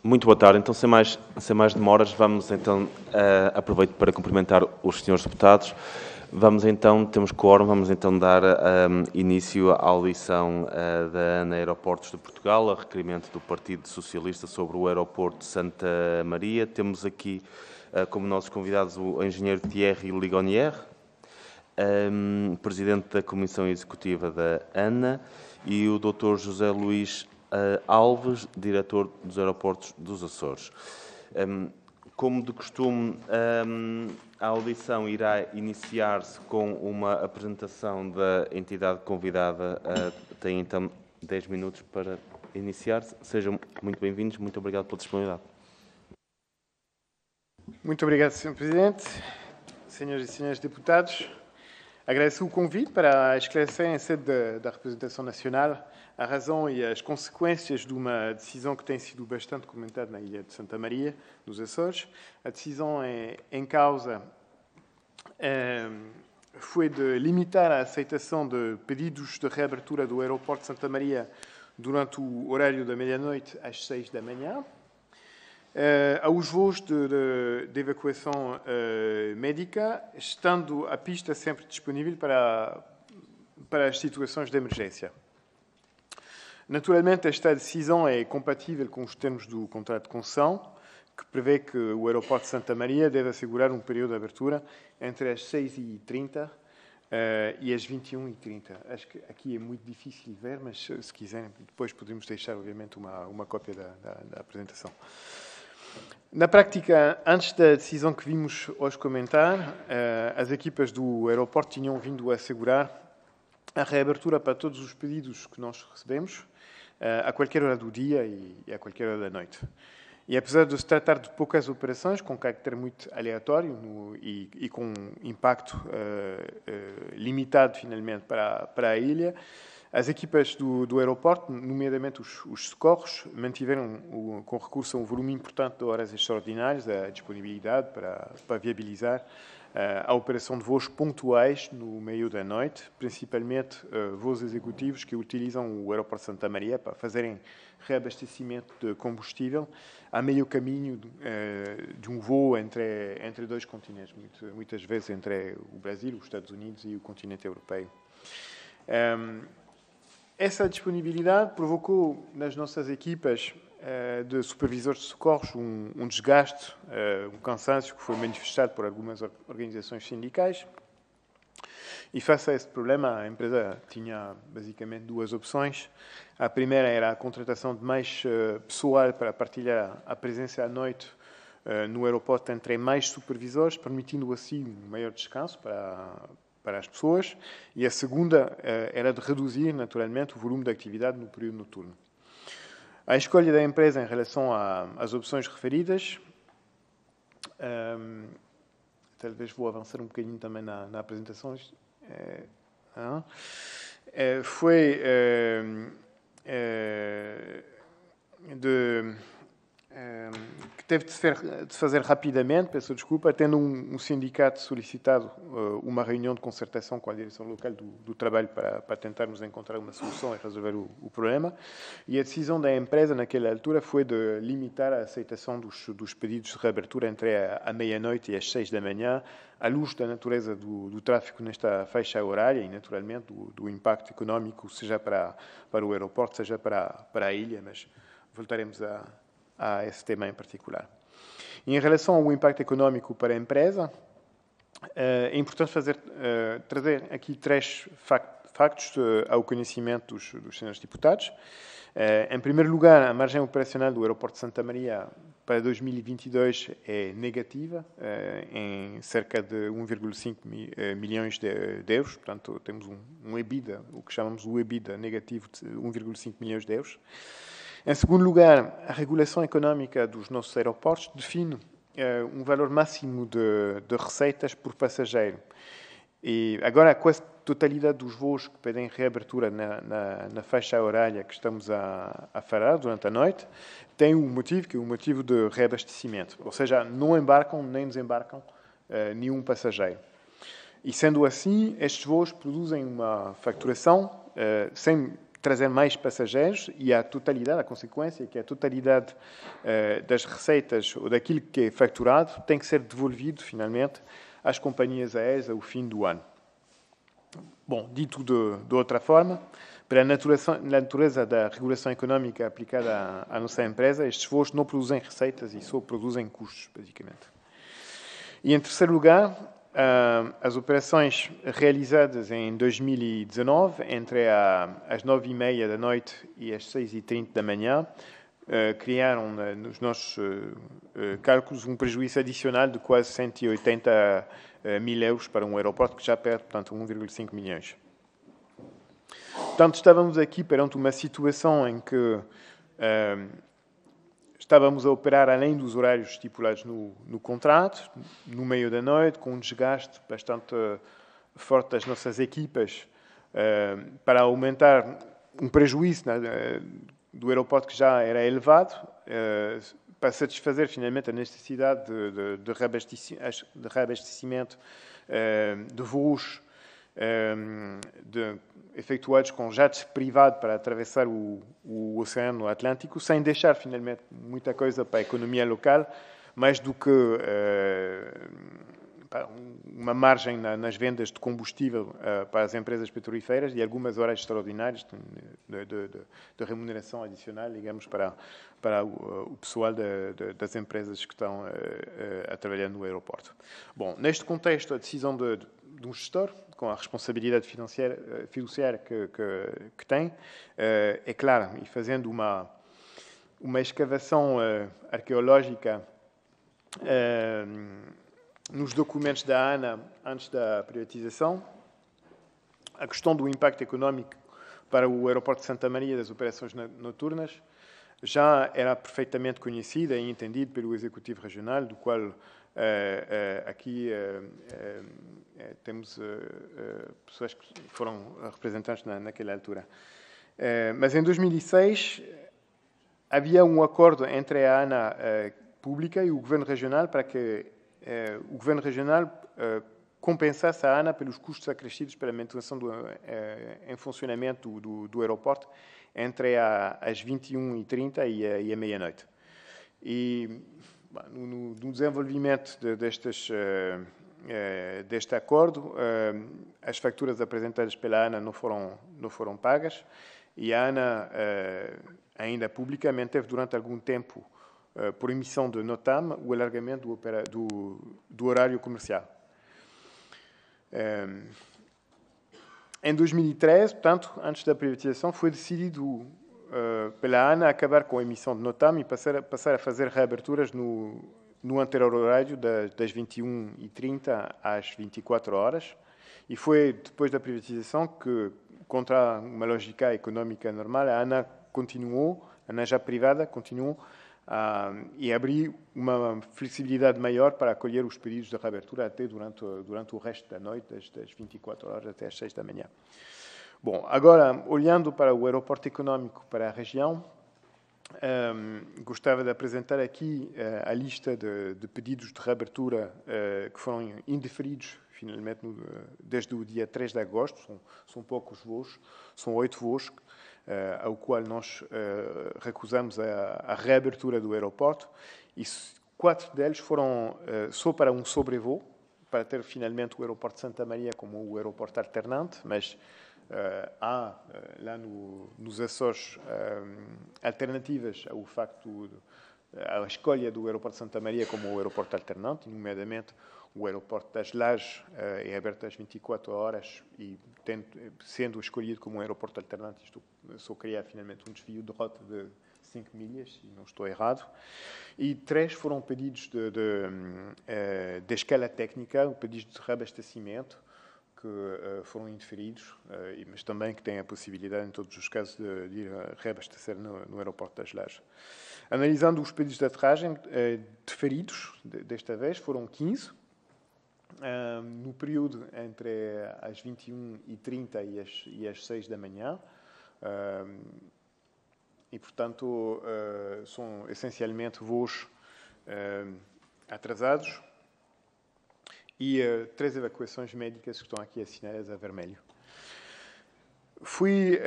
Muito boa tarde. Então, sem mais demoras, vamos então, aproveito para cumprimentar os senhores deputados. Vamos então, temos quórum, vamos então dar início à audição da ANA Aeroportos de Portugal, a requerimento do Partido Socialista sobre o aeroporto de Santa Maria. Temos aqui como nossos convidados o engenheiro Thierry Ligonier, presidente da Comissão Executiva da ANA, e o Dr. José Luís Alves, diretor dos aeroportos dos Açores. Como de costume, a audição irá iniciar-se com uma apresentação da entidade convidada. Tem então 10 minutos para iniciar-se. Sejam muito bem-vindos. Muito obrigado pela disponibilidade. Muito obrigado, Sr. Presidente, senhoras e senhores deputados. Agradeço o convite para esclarecer em sede da representação nacional a razão e as consequências de uma decisão que tem sido bastante comentada na ilha de Santa Maria, nos Açores. A decisão em causa foi de limitar a aceitação de pedidos de reabertura do aeroporto de Santa Maria durante o horário da meia-noite às 6 da manhã, aos voos de evacuação médica, estando a pista sempre disponível para as situações de emergência. Naturalmente, esta decisão é compatível com os termos do contrato de concessão, que prevê que o aeroporto de Santa Maria deve assegurar um período de abertura entre as 6h30 e as 21h30. Acho que aqui é muito difícil de ver, mas se quiserem, depois podemos deixar, obviamente, uma cópia da apresentação. Na prática, antes da decisão que vimos hoje comentar, as equipas do aeroporto tinham vindo a assegurar a reabertura para todos os pedidos que nós recebemos, a qualquer hora do dia e a qualquer hora da noite. E apesar de se tratar de poucas operações, com caráter muito aleatório e com impacto limitado, finalmente, para a ilha, as equipas do aeroporto, nomeadamente os socorros, mantiveram, com recurso a um volume importante de horas extraordinárias, a disponibilidade para viabilizar a operação de voos pontuais no meio da noite, principalmente voos executivos que utilizam o aeroporto de Santa Maria para fazerem reabastecimento de combustível a meio caminho de um voo entre dois continentes, muitas vezes entre o Brasil, os Estados Unidos e o continente europeu. Essa disponibilidade provocou nas nossas equipas de supervisores de socorros um desgaste, um cansaço que foi manifestado por algumas organizações sindicais. E face a esse problema, a empresa tinha basicamente duas opções. A primeira era a contratação de mais pessoal para partilhar a presença à noite no aeroporto entre mais supervisores, permitindo assim um maior descanso para as pessoas. E a segunda era de reduzir, naturalmente, o volume de atividade no período noturno. A escolha da empresa em relação às opções referidas, talvez vou avançar um bocadinho também na apresentação, foi que teve de se fazer rapidamente, peço desculpa, tendo um sindicato solicitado uma reunião de concertação com a direção local do trabalho para tentarmos encontrar uma solução e resolver o problema. E a decisão da empresa, naquela altura, foi de limitar a aceitação dos pedidos de reabertura entre a meia-noite e as 6 da manhã, à luz da natureza do tráfego nesta faixa horária e, naturalmente, do impacto económico, seja para o aeroporto, seja para a ilha, mas voltaremos a esse tema em particular. Em relação ao impacto económico para a empresa, é importante trazer aqui 3 factos ao conhecimento dos senhores deputados. Em primeiro lugar, a margem operacional do aeroporto de Santa Maria para 2022 é negativa, em cerca de 1,5 milhões de euros. Portanto, temos um EBITDA, o que chamamos o EBITDA negativo de 1,5 milhões de euros. Em segundo lugar, a regulação económica dos nossos aeroportos define um valor máximo de receitas por passageiro. E agora, a quase totalidade dos voos que pedem reabertura na faixa horária que estamos a falar durante a noite tem um motivo, que é o motivo de reabastecimento. Ou seja, não embarcam nem desembarcam nenhum passageiro. E sendo assim, estes voos produzem uma faturação sem trazer mais passageiros e a consequência é que a totalidade das receitas ou daquilo que é facturado tem que ser devolvido, finalmente, às companhias aéreas ao fim do ano. Bom, dito de outra forma, pela natureza da regulação económica aplicada à nossa empresa, estes voos não produzem receitas e só produzem custos, basicamente. E, em terceiro lugar, as operações realizadas em 2019, entre as 9h30 da noite e as 6h30 da manhã, criaram, nos nossos cálculos, um prejuízo adicional de quase 180 mil euros para um aeroporto que já perde, portanto, 1,5 milhões. Portanto, estávamos aqui perante uma situação em que estávamos a operar além dos horários estipulados no contrato, no meio da noite, com um desgaste bastante forte das nossas equipas para aumentar um prejuízo do aeroporto que já era elevado, para satisfazer finalmente a necessidade de reabastecimento de voos efetuados com jatos privados para atravessar o Oceano Atlântico, sem deixar finalmente muita coisa para a economia local, mais do que uma margem nas vendas de combustível para as empresas petrolíferas e algumas horas extraordinárias de remuneração adicional, digamos, para o pessoal das empresas que estão a trabalhar no aeroporto. Bom, neste contexto, a decisão de um gestor, com a responsabilidade fiduciária que tem, é clara, e fazendo uma escavação arqueológica nos documentos da ANA antes da privatização, a questão do impacto económico para o aeroporto de Santa Maria das operações noturnas já era perfeitamente conhecida e entendida pelo Executivo Regional, do qual aqui temos pessoas que foram representantes naquela altura. Mas em 2006 havia um acordo entre a ANA pública e o Governo Regional para que o Governo Regional compensasse a ANA pelos custos acrescidos pela manutenção em funcionamento do aeroporto entre as 21h30 e a meia-noite. E no desenvolvimento deste acordo, as facturas apresentadas pela ANA não foram pagas e a ANA, ainda publicamente, teve durante algum tempo, por emissão de NOTAM, o alargamento do horário comercial. Em 2013, portanto, antes da privatização, foi decidido pela ANA acabar com a emissão de NOTAM e passar a fazer reaberturas no anterior horário das 21h30 às 24 horas. E foi depois da privatização que, contra uma lógica económica normal, a ANA já privada, continuou e abriu uma flexibilidade maior para acolher os pedidos de reabertura até durante o resto da noite, das 24 horas até às 6 da manhã. Bom, agora, olhando para o aeroporto económico, para a região, gostava de apresentar aqui a lista de pedidos de reabertura que foram indeferidos, finalmente, desde o dia 3 de agosto. São poucos voos, são 8 voos, ao qual nós recusamos a reabertura do aeroporto, e 4 deles foram só para um sobrevoo, para ter finalmente o aeroporto de Santa Maria como o aeroporto alternante, mas há lá nos Açores alternativas ao facto à escolha do aeroporto de Santa Maria como o aeroporto alternante, nomeadamente o aeroporto das Lajes é aberto às 24 horas e sendo escolhido como um aeroporto alternante, isto só cria finalmente um desvio de rota de 5 milhas, se não estou errado. E 3 foram pedidos de escala técnica, pedidos de reabastecimento, que foram indeferidos, mas também que têm a possibilidade, em todos os casos, de ir reabastecer no aeroporto das Lajes. Analisando os pedidos de aterragem deferidos, desta vez, foram 15, no período entre as 21h30 e as 6 da manhã. E, portanto, são essencialmente voos atrasados e 3 evacuações médicas que estão aqui assinaladas a vermelho. Fui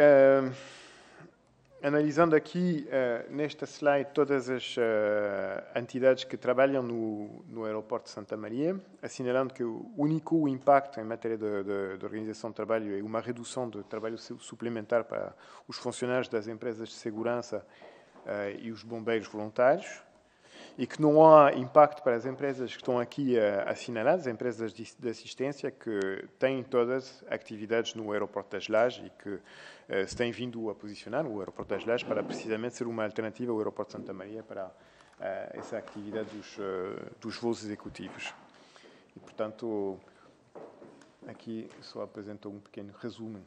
analisando aqui, nesta slide, todas as entidades que trabalham no aeroporto de Santa Maria, assinalando que o único impacto em matéria de organização de trabalho é uma redução de trabalho suplementar para os funcionários das empresas de segurança e os bombeiros voluntários, e que não há impacto para as empresas que estão aqui assinaladas, empresas de assistência, que têm todas atividades no aeroporto das Lajes e que se têm vindo a posicionar no aeroporto das Lajes para precisamente ser uma alternativa ao aeroporto de Santa Maria para essa atividade dos voos executivos. E, portanto, aqui só apresento um pequeno resumo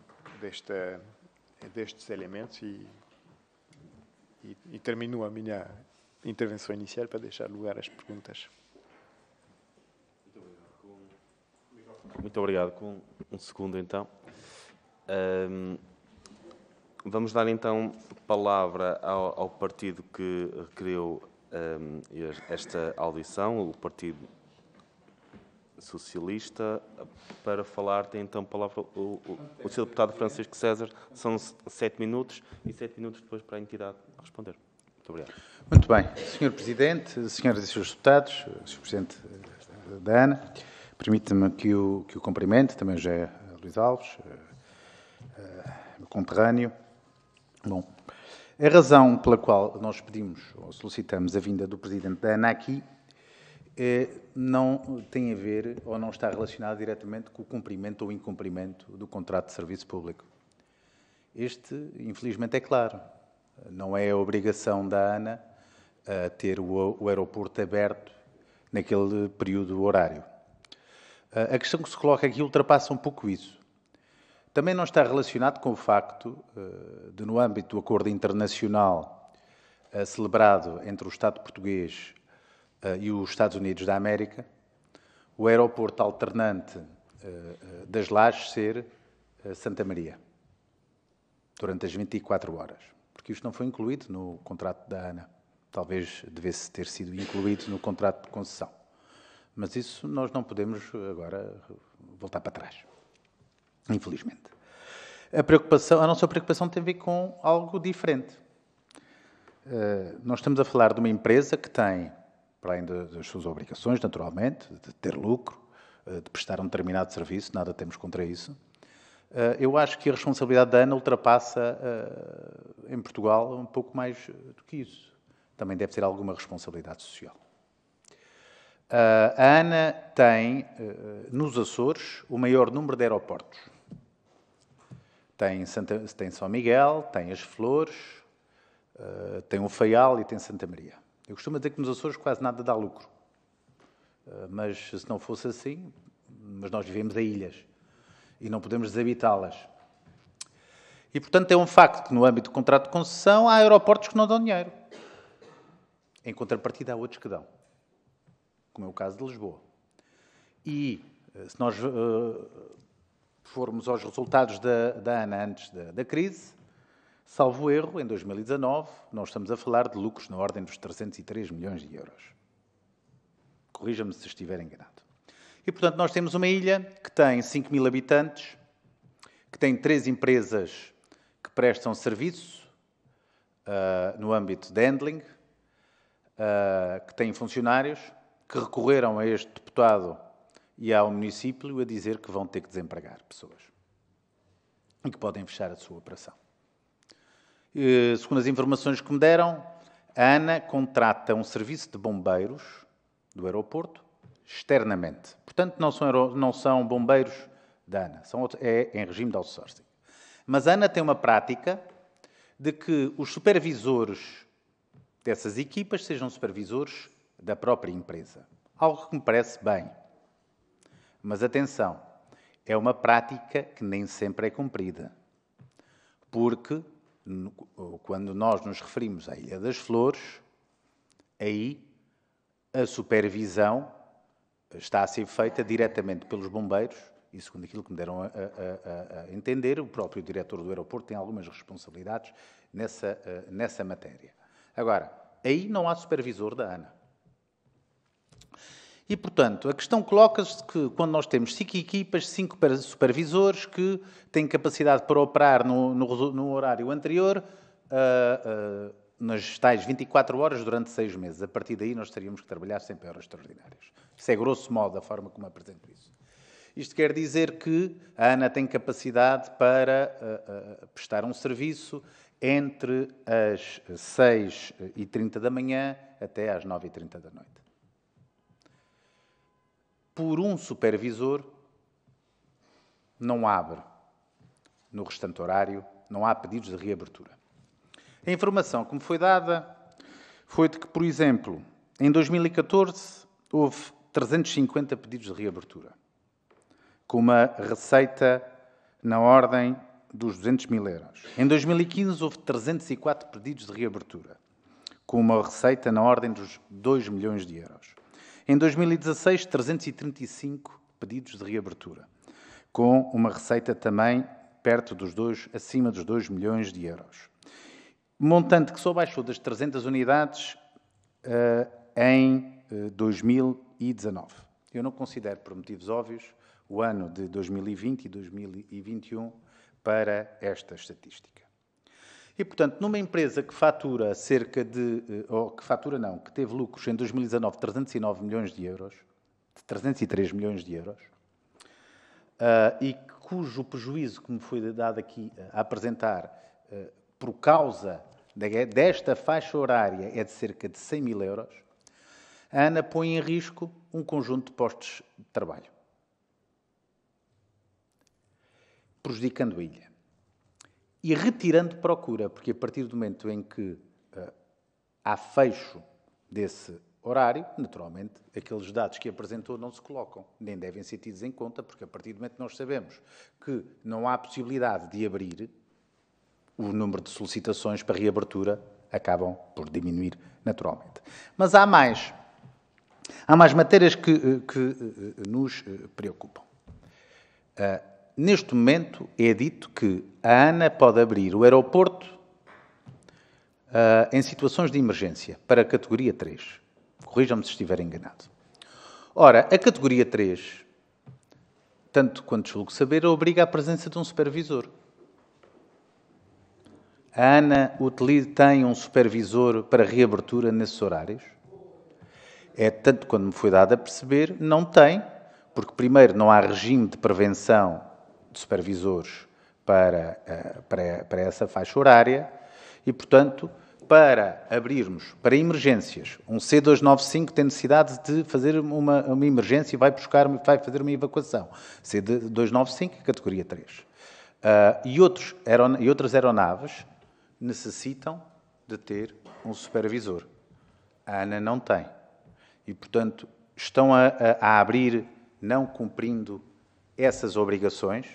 destes elementos e termino a minha intervenção inicial para deixar lugar às perguntas. Muito obrigado. Com um segundo, então. Vamos dar, então, palavra ao partido que requeriu esta audição, o Partido Socialista. Para falar, tem, então, palavra o Sr. Deputado Francisco César. São 7 minutos e 7 minutos depois para a entidade responder. Muito obrigado. Muito bem. Sr. Presidente, senhoras e senhores deputados, Sr. Presidente da ANA, permite-me que o cumprimente, também José Luís Alves, meu conterrâneo. Bom, a razão pela qual nós pedimos ou solicitamos a vinda do Presidente da ANA aqui não tem a ver ou não está relacionada diretamente com o cumprimento ou incumprimento do contrato de serviço público. Este, infelizmente, é claro. Não é a obrigação da ANA ter o aeroporto aberto naquele período horário. A questão que se coloca aqui ultrapassa um pouco isso. Também não está relacionado com o facto de, no âmbito do acordo internacional celebrado entre o Estado português e os Estados Unidos da América, o aeroporto alternante das Lajes ser Santa Maria, durante as 24 horas. Porque isto não foi incluído no contrato da ANA. Talvez devesse ter sido incluído no contrato de concessão. Mas isso nós não podemos agora voltar para trás. Infelizmente. A nossa preocupação tem a ver com algo diferente. Nós estamos a falar de uma empresa que tem, para além das suas obrigações, naturalmente, de ter lucro, de prestar um determinado serviço, nada temos contra isso. Eu acho que a responsabilidade da ANA ultrapassa, em Portugal, um pouco mais do que isso. Também deve ter alguma responsabilidade social. A ANA tem, nos Açores, o maior número de aeroportos. Tem São Miguel, tem As Flores, tem o Faial e tem Santa Maria. Eu costumo dizer que nos Açores quase nada dá lucro. Mas se não fosse assim, mas nós vivemos a ilhas e não podemos desabitá-las. E, portanto, é um facto que, no âmbito do contrato de concessão, há aeroportos que não dão dinheiro. Em contrapartida, há outros que dão, como é o caso de Lisboa. E, se nós formos aos resultados da ANA antes da crise, salvo erro, em 2019, nós estamos a falar de lucros na ordem dos 303 milhões de euros. Corrija-me se estiver enganado. E, portanto, nós temos uma ilha que tem 5 mil habitantes, que tem 3 empresas que prestam serviço no âmbito de handling, que têm funcionários que recorreram a este deputado e ao município a dizer que vão ter que desempregar pessoas e que podem fechar a sua operação. Segundo as informações que me deram, a ANA contrata um serviço de bombeiros do aeroporto externamente. Portanto, não são bombeiros da ANA, é em regime de outsourcing. Mas a ANA tem uma prática de que os supervisores dessas equipas sejam supervisores da própria empresa. Algo que me parece bem. Mas atenção, é uma prática que nem sempre é cumprida. Porque, quando nós nos referimos à Ilha das Flores, aí a supervisão está a ser feita diretamente pelos bombeiros e, segundo aquilo que me deram a entender, o próprio diretor do aeroporto tem algumas responsabilidades nessa matéria. Agora, aí não há supervisor da ANA. E, portanto, a questão coloca-se que quando nós temos 5 equipas, 5 supervisores que têm capacidade para operar no horário anterior, nas tais 24 horas durante 6 meses. A partir daí nós teríamos que trabalhar sempre horas extraordinárias. Isso é grosso modo a forma como apresento isso. Isto quer dizer que a ANA tem capacidade para prestar um serviço entre as 6h30 da manhã até às 9h30 da noite. Por um supervisor, não abre no restante horário, não há pedidos de reabertura. A informação que me foi dada foi de que, por exemplo, em 2014 houve 350 pedidos de reabertura, com uma receita na ordem dos 200 mil euros. Em 2015 houve 304 pedidos de reabertura, com uma receita na ordem dos 2 milhões de euros. Em 2016, 335 pedidos de reabertura, com uma receita também acima dos 2 milhões de euros. Montante que só baixou das 300 unidades em 2019. Eu não considero, por motivos óbvios, o ano de 2020 e 2021 para esta estatística. E, portanto, numa empresa que fatura que teve lucros em 2019 de 309 milhões de euros, de 303 milhões de euros, e cujo prejuízo que me foi dado aqui a apresentar por causa desta faixa horária é de cerca de 100 mil euros, a ANA põe em risco um conjunto de postos de trabalho, prejudicando a ilha. E retirando procura, porque a partir do momento em que há fecho desse horário, naturalmente, aqueles dados que apresentou não se colocam, nem devem ser tidos em conta, porque a partir do momento que nós sabemos que não há possibilidade de abrir, o número de solicitações para reabertura acabam por diminuir naturalmente. Mas há mais matérias que nos preocupam. Neste momento é dito que a ANA pode abrir o aeroporto em situações de emergência para a categoria 3. Corrijam-me se estiver enganado. Ora, a categoria 3, tanto quanto julgo saber, obriga a presença de um supervisor. A ANA tem um supervisor para reabertura nesses horários? É tanto quando me foi dado a perceber, não tem, porque primeiro não há regime de prevenção de supervisores para essa faixa horária e, portanto, para abrirmos para emergências, um C295 tem necessidade de fazer uma emergência e vai fazer uma evacuação. C295, categoria 3. E outras aeronaves necessitam de ter um supervisor. A ANA não tem. E, portanto, estão a abrir, não cumprindo essas obrigações?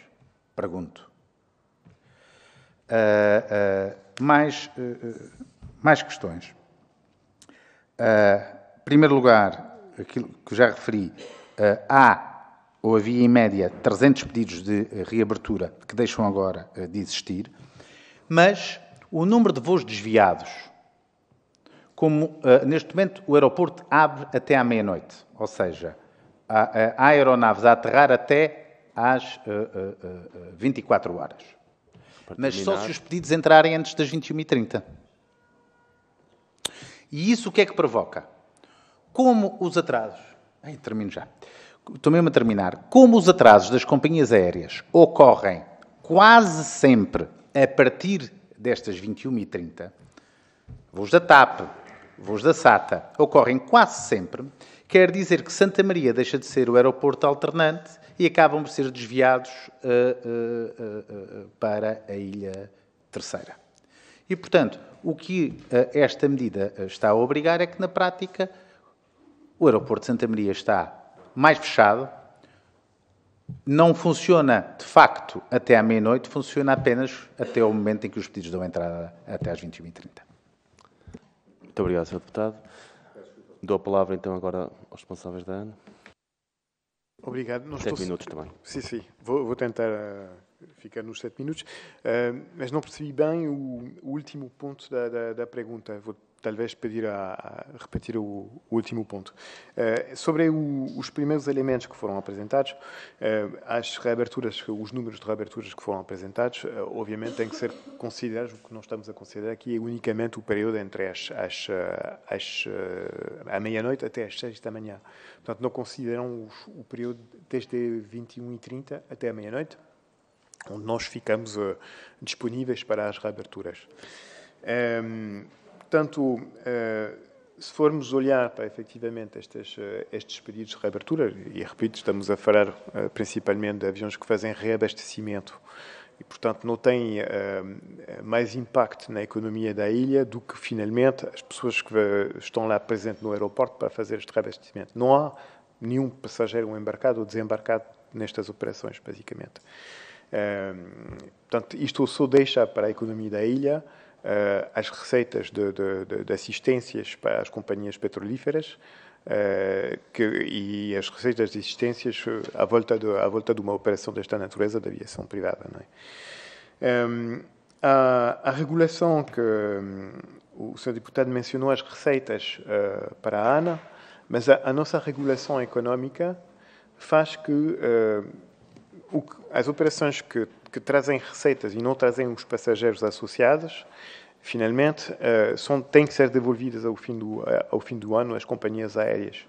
Pergunto. Mais questões. Em primeiro lugar, aquilo que já referi, havia em média 300 pedidos de reabertura que deixam agora de existir, mas o número de voos desviados, como neste momento o aeroporto abre até à meia-noite, ou seja, há aeronaves a aterrar até às 24 horas. Mas só se os pedidos entrarem antes das 21h30. E isso o que é que provoca? Como os atrasos... termino já. Estou mesmo a terminar. Como os atrasos das companhias aéreas ocorrem quase sempre a partir destas 21h30, voos da TAP, voos da SATA, ocorrem quase sempre, quer dizer que Santa Maria deixa de ser o aeroporto alternante e acabam por ser desviados para a Ilha Terceira. E, portanto, o que esta medida está a obrigar é que, na prática, o aeroporto de Santa Maria está mais fechado, não funciona, de facto, até à meia-noite, funciona apenas até o momento em que os pedidos dão entrada até às 21h30. Muito obrigado, Sr. Deputado. Dou a palavra, então, agora aos responsáveis da ANA. Obrigado. 7 minutos também. Sim. Vou tentar ficar nos 7 minutos, mas não percebi bem o último ponto da pergunta. Vou talvez pedir a repetir o último ponto. Sobre os primeiros elementos que foram apresentados, as reaberturas, os números de reaberturas que foram apresentados, obviamente têm que ser considerados. O que nós estamos a considerar aqui é unicamente o período entre a meia-noite até às 6 da manhã. Portanto, não consideram o período desde 21h30 até a meia-noite, onde nós ficamos disponíveis para as reaberturas. Portanto, se formos olhar para, efetivamente, estes pedidos de reabertura, e repito, estamos a falar principalmente de aviões que fazem reabastecimento e, portanto, não têm mais impacto na economia da ilha do que, finalmente, as pessoas que estão lá presentes no aeroporto para fazer este reabastecimento. Não há nenhum passageiro embarcado ou desembarcado nestas operações, basicamente. Portanto, isto só deixa para a economia da ilha as receitas de assistências para as companhias petrolíferas e as receitas de assistências à volta de uma operação desta natureza da aviação privada. Não é? A regulação que o Sr. Deputado mencionou, as receitas para a ANA, mas a nossa regulação económica faz que as operações que trazem receitas e não trazem os passageiros associados, finalmente, têm que ser devolvidas ao fim do ano às companhias aéreas.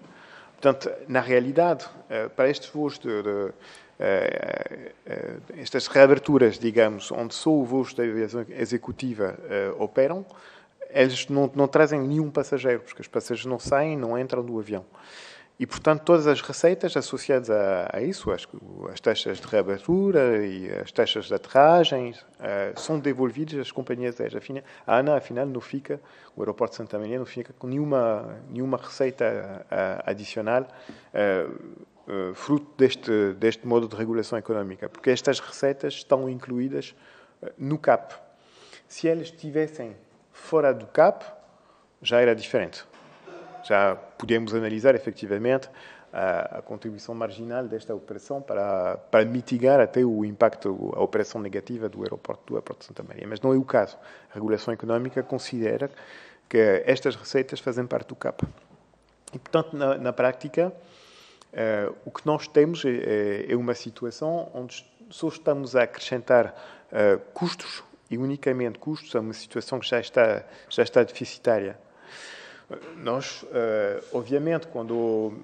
Portanto, na realidade, para estes voos estas reaberturas, digamos, onde só os voos da aviação executiva operam, eles não trazem nenhum passageiro, porque os passageiros não saem, não entram do avião. E, portanto, todas as receitas associadas a isso, as taxas de reabertura e as taxas de aterragem, são devolvidas às companhias aéreas. A ANA, afinal, não fica, o aeroporto de Santa Maria não fica com nenhuma receita adicional fruto deste modo de regulação económica, porque estas receitas estão incluídas no CAP. Se elas estivessem fora do CAP, já era diferente. Já podemos analisar, efetivamente, a contribuição marginal desta operação para mitigar até o impacto, a operação negativa do aeroporto de Santa Maria. Mas não é o caso. A regulação económica considera que estas receitas fazem parte do CAP. E, portanto, na prática, o que nós temos é uma situação onde só estamos a acrescentar custos, e unicamente custos, a uma situação que já está deficitária. Nós, obviamente, quando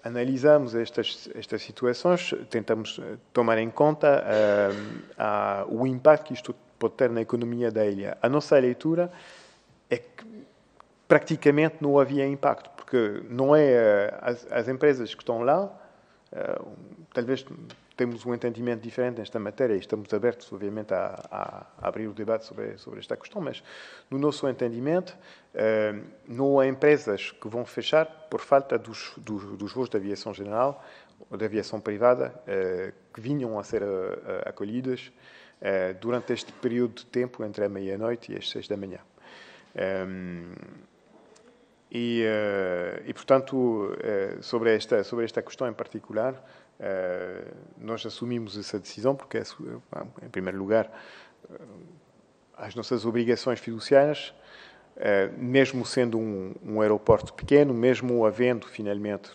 analisamos estas situações, tentamos tomar em conta o impacto que isto pode ter na economia da ilha. A nossa leitura é que praticamente não havia impacto, porque não é as empresas que estão lá, talvez temos um entendimento diferente nesta matéria e estamos abertos, obviamente, a abrir o debate sobre esta questão, mas no nosso entendimento, não há empresas que vão fechar por falta dos voos de aviação general ou de aviação privada que vinham a ser acolhidas durante este período de tempo entre a meia-noite e as 6 da manhã. Portanto, sobre esta questão em particular, nós assumimos essa decisão porque, em primeiro lugar, as nossas obrigações fiduciárias, mesmo sendo um aeroporto pequeno, mesmo havendo, finalmente,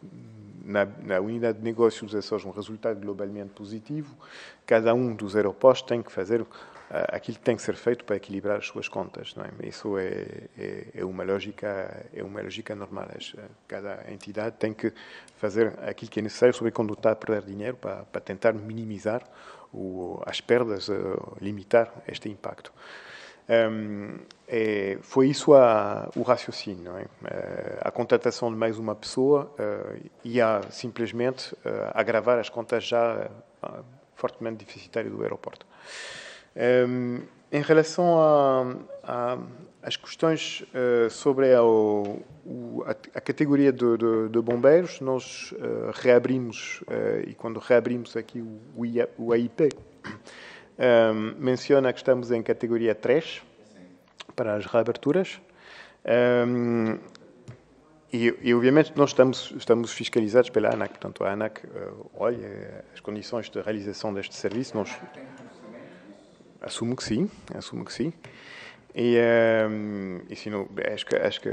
na unidade de negócios dos Açores um resultado globalmente positivo, cada um dos aeroportos tem que fazer aquilo que tem que ser feito para equilibrar as suas contas, não é? Isso é uma lógica normal. Cada entidade tem que fazer aquilo que é necessário, sobretudo quando está a perder dinheiro, para tentar minimizar as perdas, limitar este impacto. Foi isso o raciocínio, não é? A contratação de mais uma pessoa ia simplesmente agravar as contas já fortemente deficitárias do aeroporto. Em relação às questões sobre a categoria de bombeiros, nós reabrimos, e quando reabrimos aqui o AIP, menciona que estamos em categoria 3 para as reaberturas. E obviamente, nós estamos fiscalizados pela ANAC. Portanto, a ANAC olha as condições de realização deste serviço. Nós assumo que sim. Acho que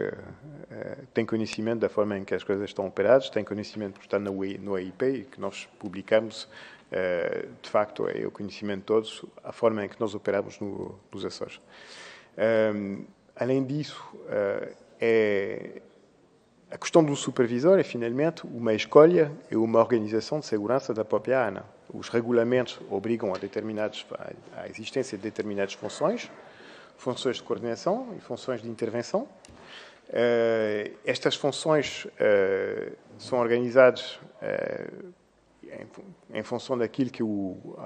tem conhecimento da forma em que as coisas estão operadas, tem conhecimento por estar no EIP e que nós publicamos, de facto, é o conhecimento de todos, a forma em que nós operamos nos Açores. Além disso, a questão do supervisor é, finalmente, uma escolha e uma organização de segurança da própria ANA. Os regulamentos obrigam a existência de determinadas funções de coordenação e funções de intervenção. Estas funções são organizadas em função daquilo que o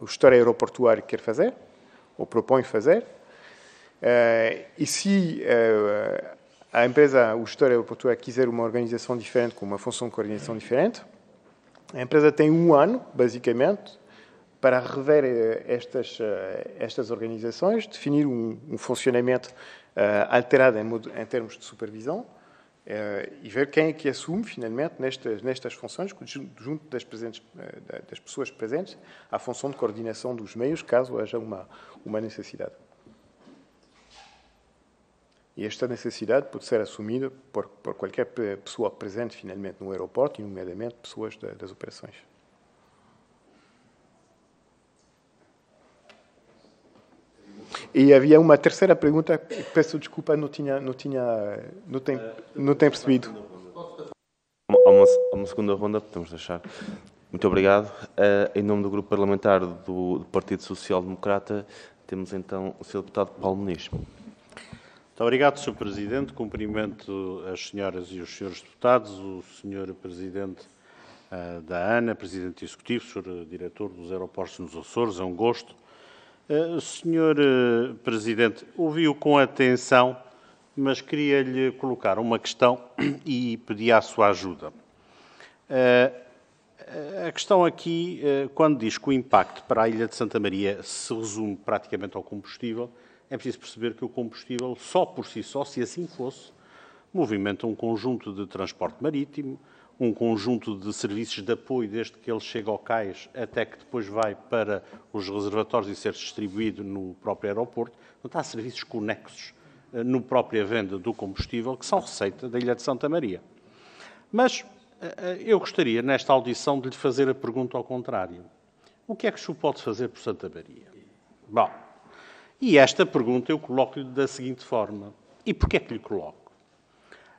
gestor aeroportuário quer fazer, ou propõe fazer. E se a empresa, o gestor aeroportuário, quiser uma organização diferente, com uma função de coordenação diferente, a empresa tem 1 ano, basicamente, para rever estas organizações, definir um funcionamento alterado em termos de supervisão e ver quem é que assume, finalmente, nestas funções, junto das pessoas presentes, a função de coordenação dos meios, caso haja uma necessidade. E esta necessidade pode ser assumida por qualquer pessoa presente, finalmente, no aeroporto, e, nomeadamente, pessoas das operações. E havia uma terceira pergunta, peço desculpa, não tenho percebido. Há uma segunda ronda, podemos deixar. Muito obrigado. Em nome do Grupo Parlamentar do Partido Social Democrata, temos então o Sr. Deputado Paulo Muniz. Muito obrigado, Sr. Presidente. Cumprimento as senhoras e os senhores deputados, o Sr. Presidente da ANA, Presidente Executivo, Sr. Diretor dos Aeroportos nos Açores, é um gosto. Senhor Presidente, ouvi-o com atenção, mas queria-lhe colocar uma questão e pedir a sua ajuda. A questão aqui, quando diz que o impacto para a Ilha de Santa Maria se resume praticamente ao combustível, é preciso perceber que o combustível, só por si só, se assim fosse, movimenta um conjunto de transporte marítimo, um conjunto de serviços de apoio, desde que ele chega ao cais até que depois vai para os reservatórios e ser distribuído no próprio aeroporto. Portanto, há serviços conexos na própria venda do combustível, que são receita da Ilha de Santa Maria. Mas eu gostaria, nesta audição, de lhe fazer a pergunta ao contrário. O que é que o pode fazer por Santa Maria? Bom, e esta pergunta eu coloco-lhe da seguinte forma. E porquê é que lhe coloco?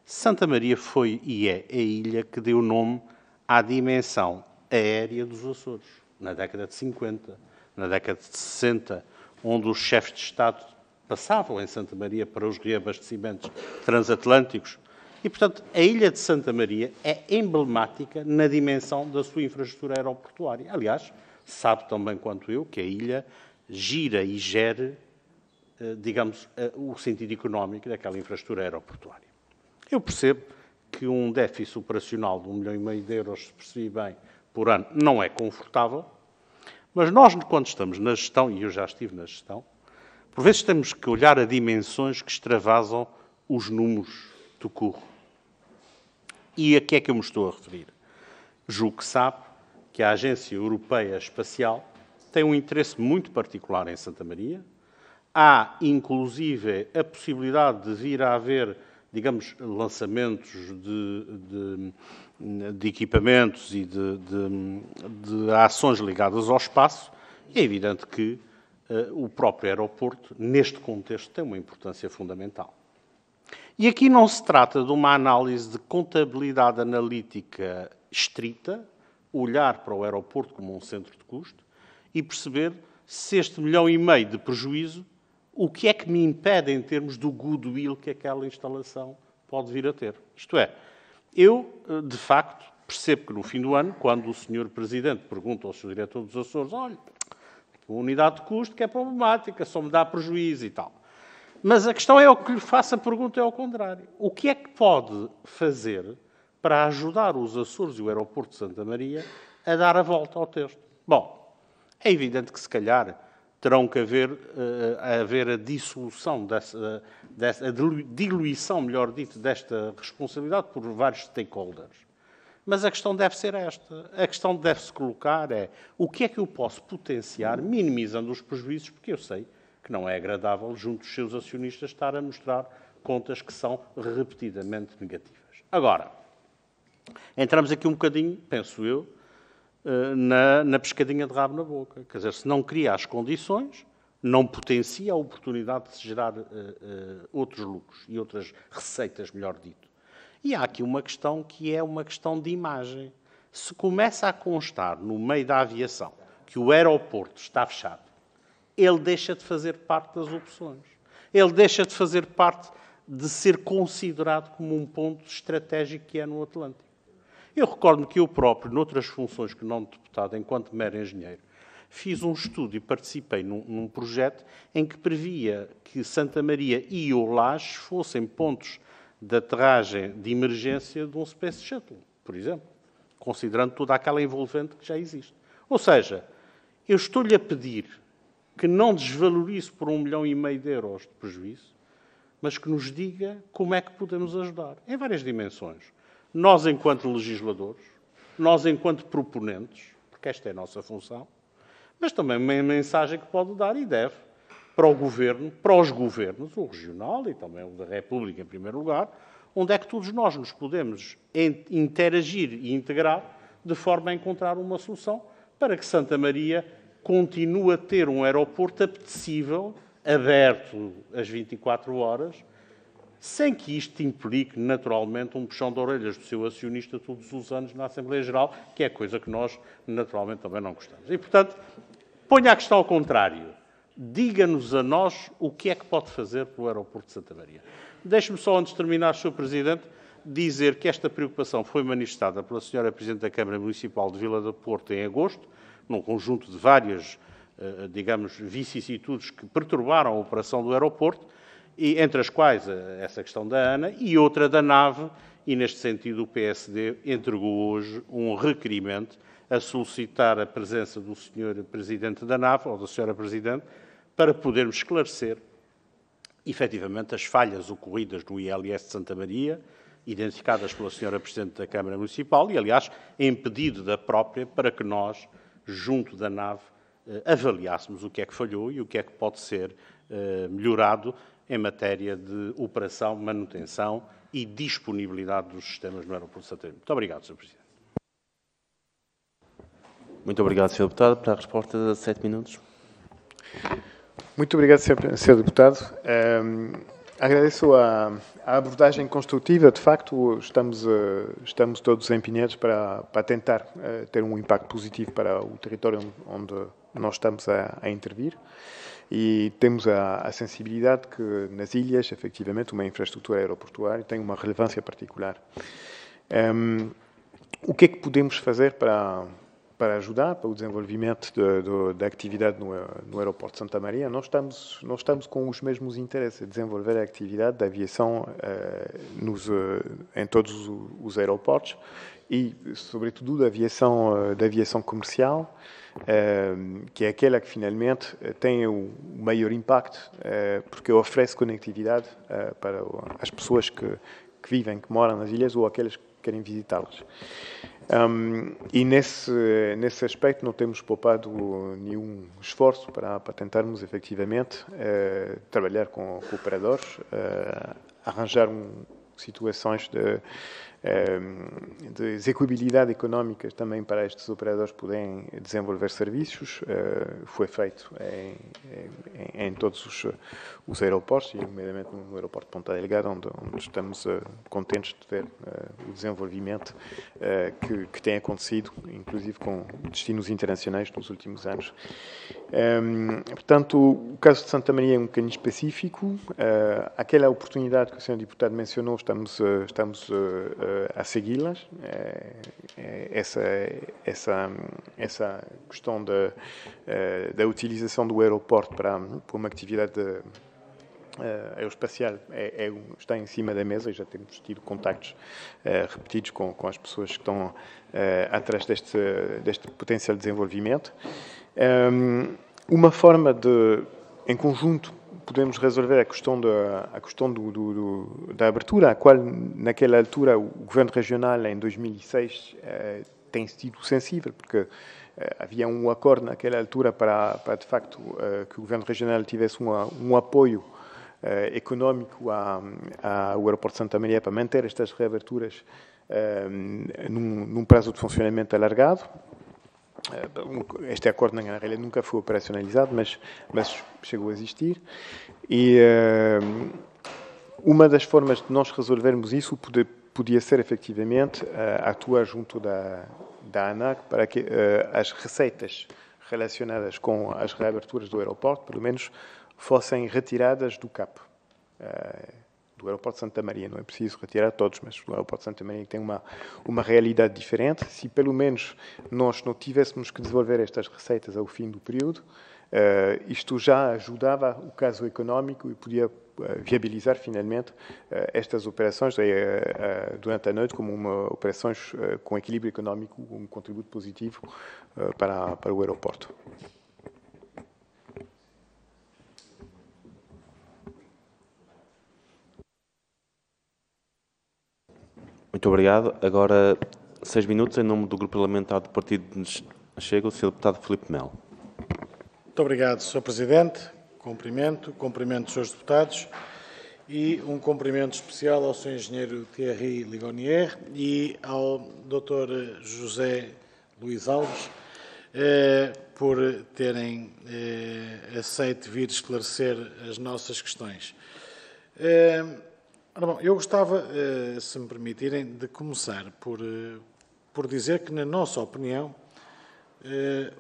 Santa Maria foi e é a ilha que deu nome à dimensão aérea dos Açores, na década de 50, na década de 60, onde os chefes de Estado passavam em Santa Maria para os reabastecimentos transatlânticos. E, portanto, a ilha de Santa Maria é emblemática na dimensão da sua infraestrutura aeroportuária. Aliás, sabe tão bem quanto eu que a ilha gira e gere, digamos, o sentido económico daquela infraestrutura aeroportuária. Eu percebo que um déficit operacional de 1,5 milhão de euros, se percebi bem, por ano, não é confortável, mas nós, quando estamos na gestão, e eu já estive na gestão, por vezes temos que olhar a dimensões que extravasam os números do curro. E a que é que eu me estou a referir? Julgo que sabe que a Agência Europeia Espacial tem um interesse muito particular em Santa Maria. Há, inclusive, a possibilidade de vir a haver, digamos, lançamentos de equipamentos e de ações ligadas ao espaço. É evidente que o próprio aeroporto, neste contexto, tem uma importância fundamental. E aqui não se trata de uma análise de contabilidade analítica estrita, olhar para o aeroporto como um centro de custo e perceber se este 1,5 milhão de prejuízo, o que é que me impede em termos do goodwill que aquela instalação pode vir a ter. Isto é, eu, de facto, percebo que no fim do ano, quando o Sr. Presidente pergunta ao Sr. Diretor dos Açores, olha, uma unidade de custo que é problemática, só me dá prejuízo e tal. Mas a questão é o que lhe faço a pergunta é ao contrário. O que é que pode fazer para ajudar os Açores e o aeroporto de Santa Maria a dar a volta ao texto? Bom, é evidente que se calhar terão que haver a dissolução, a diluição, melhor dito, desta responsabilidade por vários stakeholders. Mas a questão deve ser esta. A questão que deve-se colocar é o que é que eu posso potenciar, minimizando os prejuízos, porque eu sei que não é agradável, junto dos seus acionistas, estar a mostrar contas que são repetidamente negativas. Agora, entramos aqui um bocadinho, penso eu, na pescadinha de rabo na boca. Quer dizer, se não cria as condições, não potencia a oportunidade de se gerar outros lucros e outras receitas, melhor dito. E há aqui uma questão que é uma questão de imagem. Se começa a constar no meio da aviação que o aeroporto está fechado, ele deixa de fazer parte das opções. Ele deixa de fazer parte de ser considerado como um ponto estratégico que é no Atlântico. Eu recordo-me que eu próprio, noutras funções que não de deputado, enquanto mero engenheiro, fiz um estudo e participei num projeto em que previa que Santa Maria e Olages fossem pontos de aterragem de emergência de um Space Shuttle, por exemplo, considerando toda aquela envolvente que já existe. Ou seja, eu estou-lhe a pedir que não desvalorize por 1,5 milhão de euros de prejuízo, mas que nos diga como é que podemos ajudar, em várias dimensões. Nós, enquanto legisladores, nós, enquanto proponentes, porque esta é a nossa função, mas também uma mensagem que pode dar e deve para o Governo, para os governos, o regional e também o da República, em primeiro lugar, onde é que todos nós nos podemos interagir e integrar de forma a encontrar uma solução para que Santa Maria continue a ter um aeroporto apetecível, aberto às 24 horas, sem que isto implique, naturalmente, um puxão de orelhas do seu acionista todos os anos na Assembleia Geral, que é coisa que nós, naturalmente, também não gostamos. E, portanto, ponha a questão ao contrário. Diga-nos a nós o que é que pode fazer pelo aeroporto de Santa Maria. Deixe-me só, antes de terminar, Sr. Presidente, dizer que esta preocupação foi manifestada pela Sra. Presidente da Câmara Municipal de Vila do Porto em agosto, num conjunto de várias, digamos, vicissitudes que perturbaram a operação do aeroporto, e entre as quais essa questão da ANA e outra da nave, e neste sentido o PSD entregou hoje um requerimento a solicitar a presença do Sr. Presidente da nave, ou da Sra. Presidente, para podermos esclarecer, efetivamente, as falhas ocorridas no ILS de Santa Maria, identificadas pela Sra. Presidente da Câmara Municipal, e, aliás, em pedido da própria, para que nós, junto da nave, avaliássemos o que é que falhou e o que é que pode ser melhorado em matéria de operação, manutenção e disponibilidade dos sistemas no aeroporto de Santa Maria. Muito obrigado, Sr. Presidente. Muito obrigado, Sr. Deputado. Para a resposta de 7 minutos. Muito obrigado, Sr. Deputado. Agradeço a abordagem construtiva. De facto, estamos todos empenhados para tentar ter um impacto positivo para o território onde nós estamos a intervir. E temos a sensibilidade que nas ilhas, efetivamente, uma infraestrutura aeroportuária tem uma relevância particular. O que é que podemos fazer para ajudar para o desenvolvimento da atividade no aeroporto de Santa Maria? Nós estamos com os mesmos interesses, desenvolver a atividade da aviação em todos os aeroportos e, sobretudo, da aviação comercial, que é aquela que finalmente tem o maior impacto, porque oferece conectividade para as pessoas que vivem, que moram nas ilhas ou aquelas que querem visitá-las. E nesse aspecto não temos poupado nenhum esforço para tentarmos efetivamente trabalhar com operadores, arranjar situações de execuibilidade económica também para estes operadores poderem desenvolver serviços. Foi feito em todos os aeroportos, e nomeadamente no aeroporto de Ponta Delgada, onde estamos contentes de ver o desenvolvimento que tem acontecido, inclusive com destinos internacionais nos últimos anos. Portanto, o caso de Santa Maria é um bocadinho específico. Aquela oportunidade que o Sr. Deputado mencionou, estamos a segui-las. Essa questão da utilização do aeroporto para uma atividade aeroespacial está em cima da mesa, e já temos tido contactos repetidos com as pessoas que estão atrás deste potencial desenvolvimento. Uma forma de, em conjunto, podemos resolver a questão da abertura, a qual, naquela altura, o Governo Regional, em 2006, tem sido sensível, porque havia um acordo naquela altura para de facto, que o governo regional tivesse um apoio econômico ao aeroporto de Santa Maria para manter estas reaberturas num prazo de funcionamento alargado. Este acordo, na realidade, nunca foi operacionalizado, mas chegou a existir. E uma das formas de nós resolvermos isso podia ser, efetivamente, atuar junto da ANAC para que as receitas relacionadas com as reaberturas do aeroporto, pelo menos, fossem retiradas do CAP, do aeroporto de Santa Maria. Não é preciso retirar todos, mas o aeroporto de Santa Maria tem uma realidade diferente. Se, pelo menos, nós não tivéssemos que devolver estas receitas ao fim do período, isto já ajudava o caso econômico e podia viabilizar, finalmente, estas operações durante a noite como operações com equilíbrio econômico, um contributo positivo para o aeroporto. Muito obrigado. Agora, 6 minutos, em nome do Grupo Parlamentar do Partido de Chega, o Sr. Deputado Filipe Melo. Muito obrigado, Sr. Presidente. Cumprimento os Srs. Deputados e um cumprimento especial ao Sr. Engenheiro Thierry Ligonier e ao Dr. José Luís Alves por terem aceito vir esclarecer as nossas questões. Ora bom, eu gostava, se me permitirem, de começar por dizer que, na nossa opinião,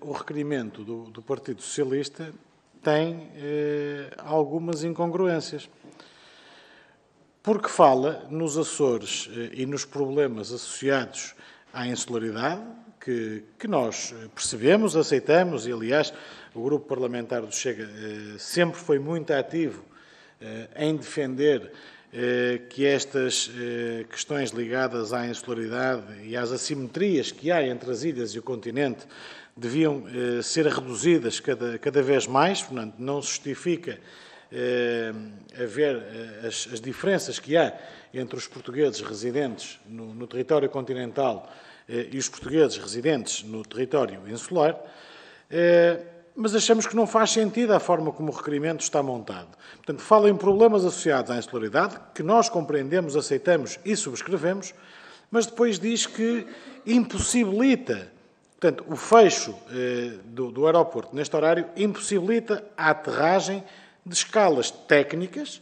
o requerimento do Partido Socialista tem algumas incongruências. Porque fala nos Açores e nos problemas associados à insularidade, que nós percebemos, aceitamos, e, aliás, o Grupo Parlamentar do Chega sempre foi muito ativo em defender que estas questões ligadas à insularidade e às assimetrias que há entre as ilhas e o continente deviam ser reduzidas cada vez mais. Portanto, não se justifica haver as diferenças que há entre os portugueses residentes no território continental e os portugueses residentes no território insular, mas achamos que não faz sentido a forma como o requerimento está montado. Portanto, fala em problemas associados à insularidade, que nós compreendemos, aceitamos e subscrevemos, mas depois diz que impossibilita, portanto, o fecho do aeroporto neste horário impossibilita a aterragem de escalas técnicas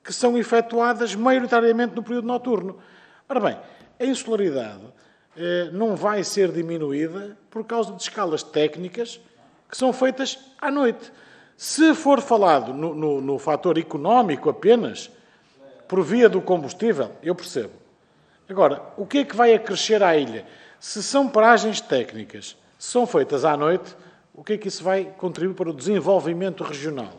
que são efetuadas maioritariamente no período noturno. Ora bem, a insularidade não vai ser diminuída por causa de escalas técnicas que são feitas à noite. Se for falado no fator económico apenas, por via do combustível, eu percebo. Agora, o que é que vai acrescer à ilha? Se são paragens técnicas, se são feitas à noite, o que é que isso vai contribuir para o desenvolvimento regional?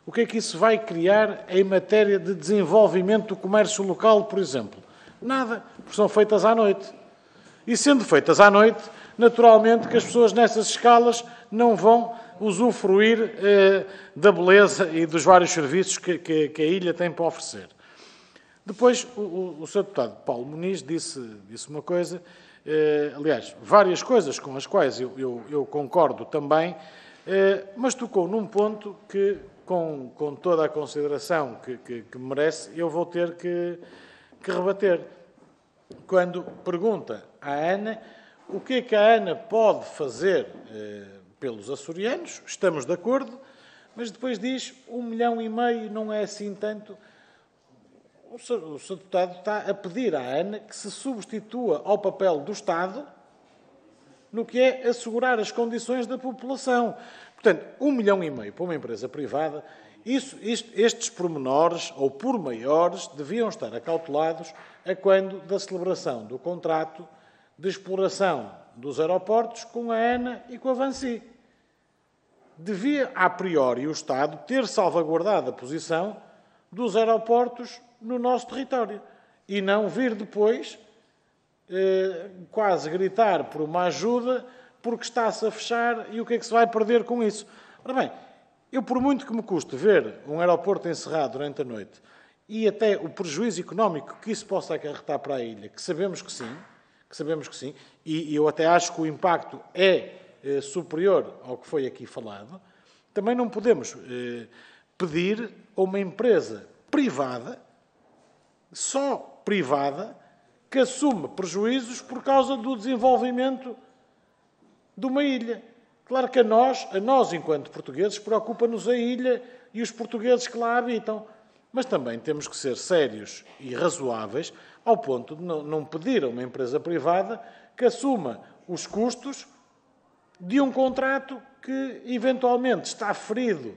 O que é que isso vai criar em matéria de desenvolvimento do comércio local, por exemplo? Nada, porque são feitas à noite. E sendo feitas à noite, naturalmente que as pessoas nessas escalas não vão usufruir da beleza e dos vários serviços que a ilha tem para oferecer. Depois, o Sr. Deputado Paulo Muniz disse uma coisa, aliás, várias coisas com as quais eu concordo também, mas tocou num ponto que, com toda a consideração que merece, eu vou ter que rebater. Quando pergunta à ANA o que é que a ANA pode fazer pelos açorianos, estamos de acordo, mas depois diz 1,5 milhão não é assim tanto. O Sr. Deputado está a pedir à ANA que se substitua ao papel do Estado no que é assegurar as condições da população. Portanto, 1,5 milhão para uma empresa privada, estes pormenores ou pormaiores deviam estar acautelados a quando da celebração do contrato de exploração dos aeroportos com a ANA e com a Vinci. Devia, a priori, o Estado ter salvaguardado a posição dos aeroportos no nosso território e não vir depois quase gritar por uma ajuda porque está-se a fechar e o que é que se vai perder com isso. Ora bem, eu, por muito que me custe ver um aeroporto encerrado durante a noite e até o prejuízo económico que isso possa acarretar para a ilha, que sabemos que sim, e eu até acho que o impacto é superior ao que foi aqui falado, também não podemos pedir a uma empresa privada, só privada, que assume prejuízos por causa do desenvolvimento de uma ilha. Claro que a nós, enquanto portugueses, preocupa-nos a ilha e os portugueses que lá habitam. Mas também temos que ser sérios e razoáveis ao ponto de não pedir a uma empresa privada que assuma os custos de um contrato que, eventualmente, está ferido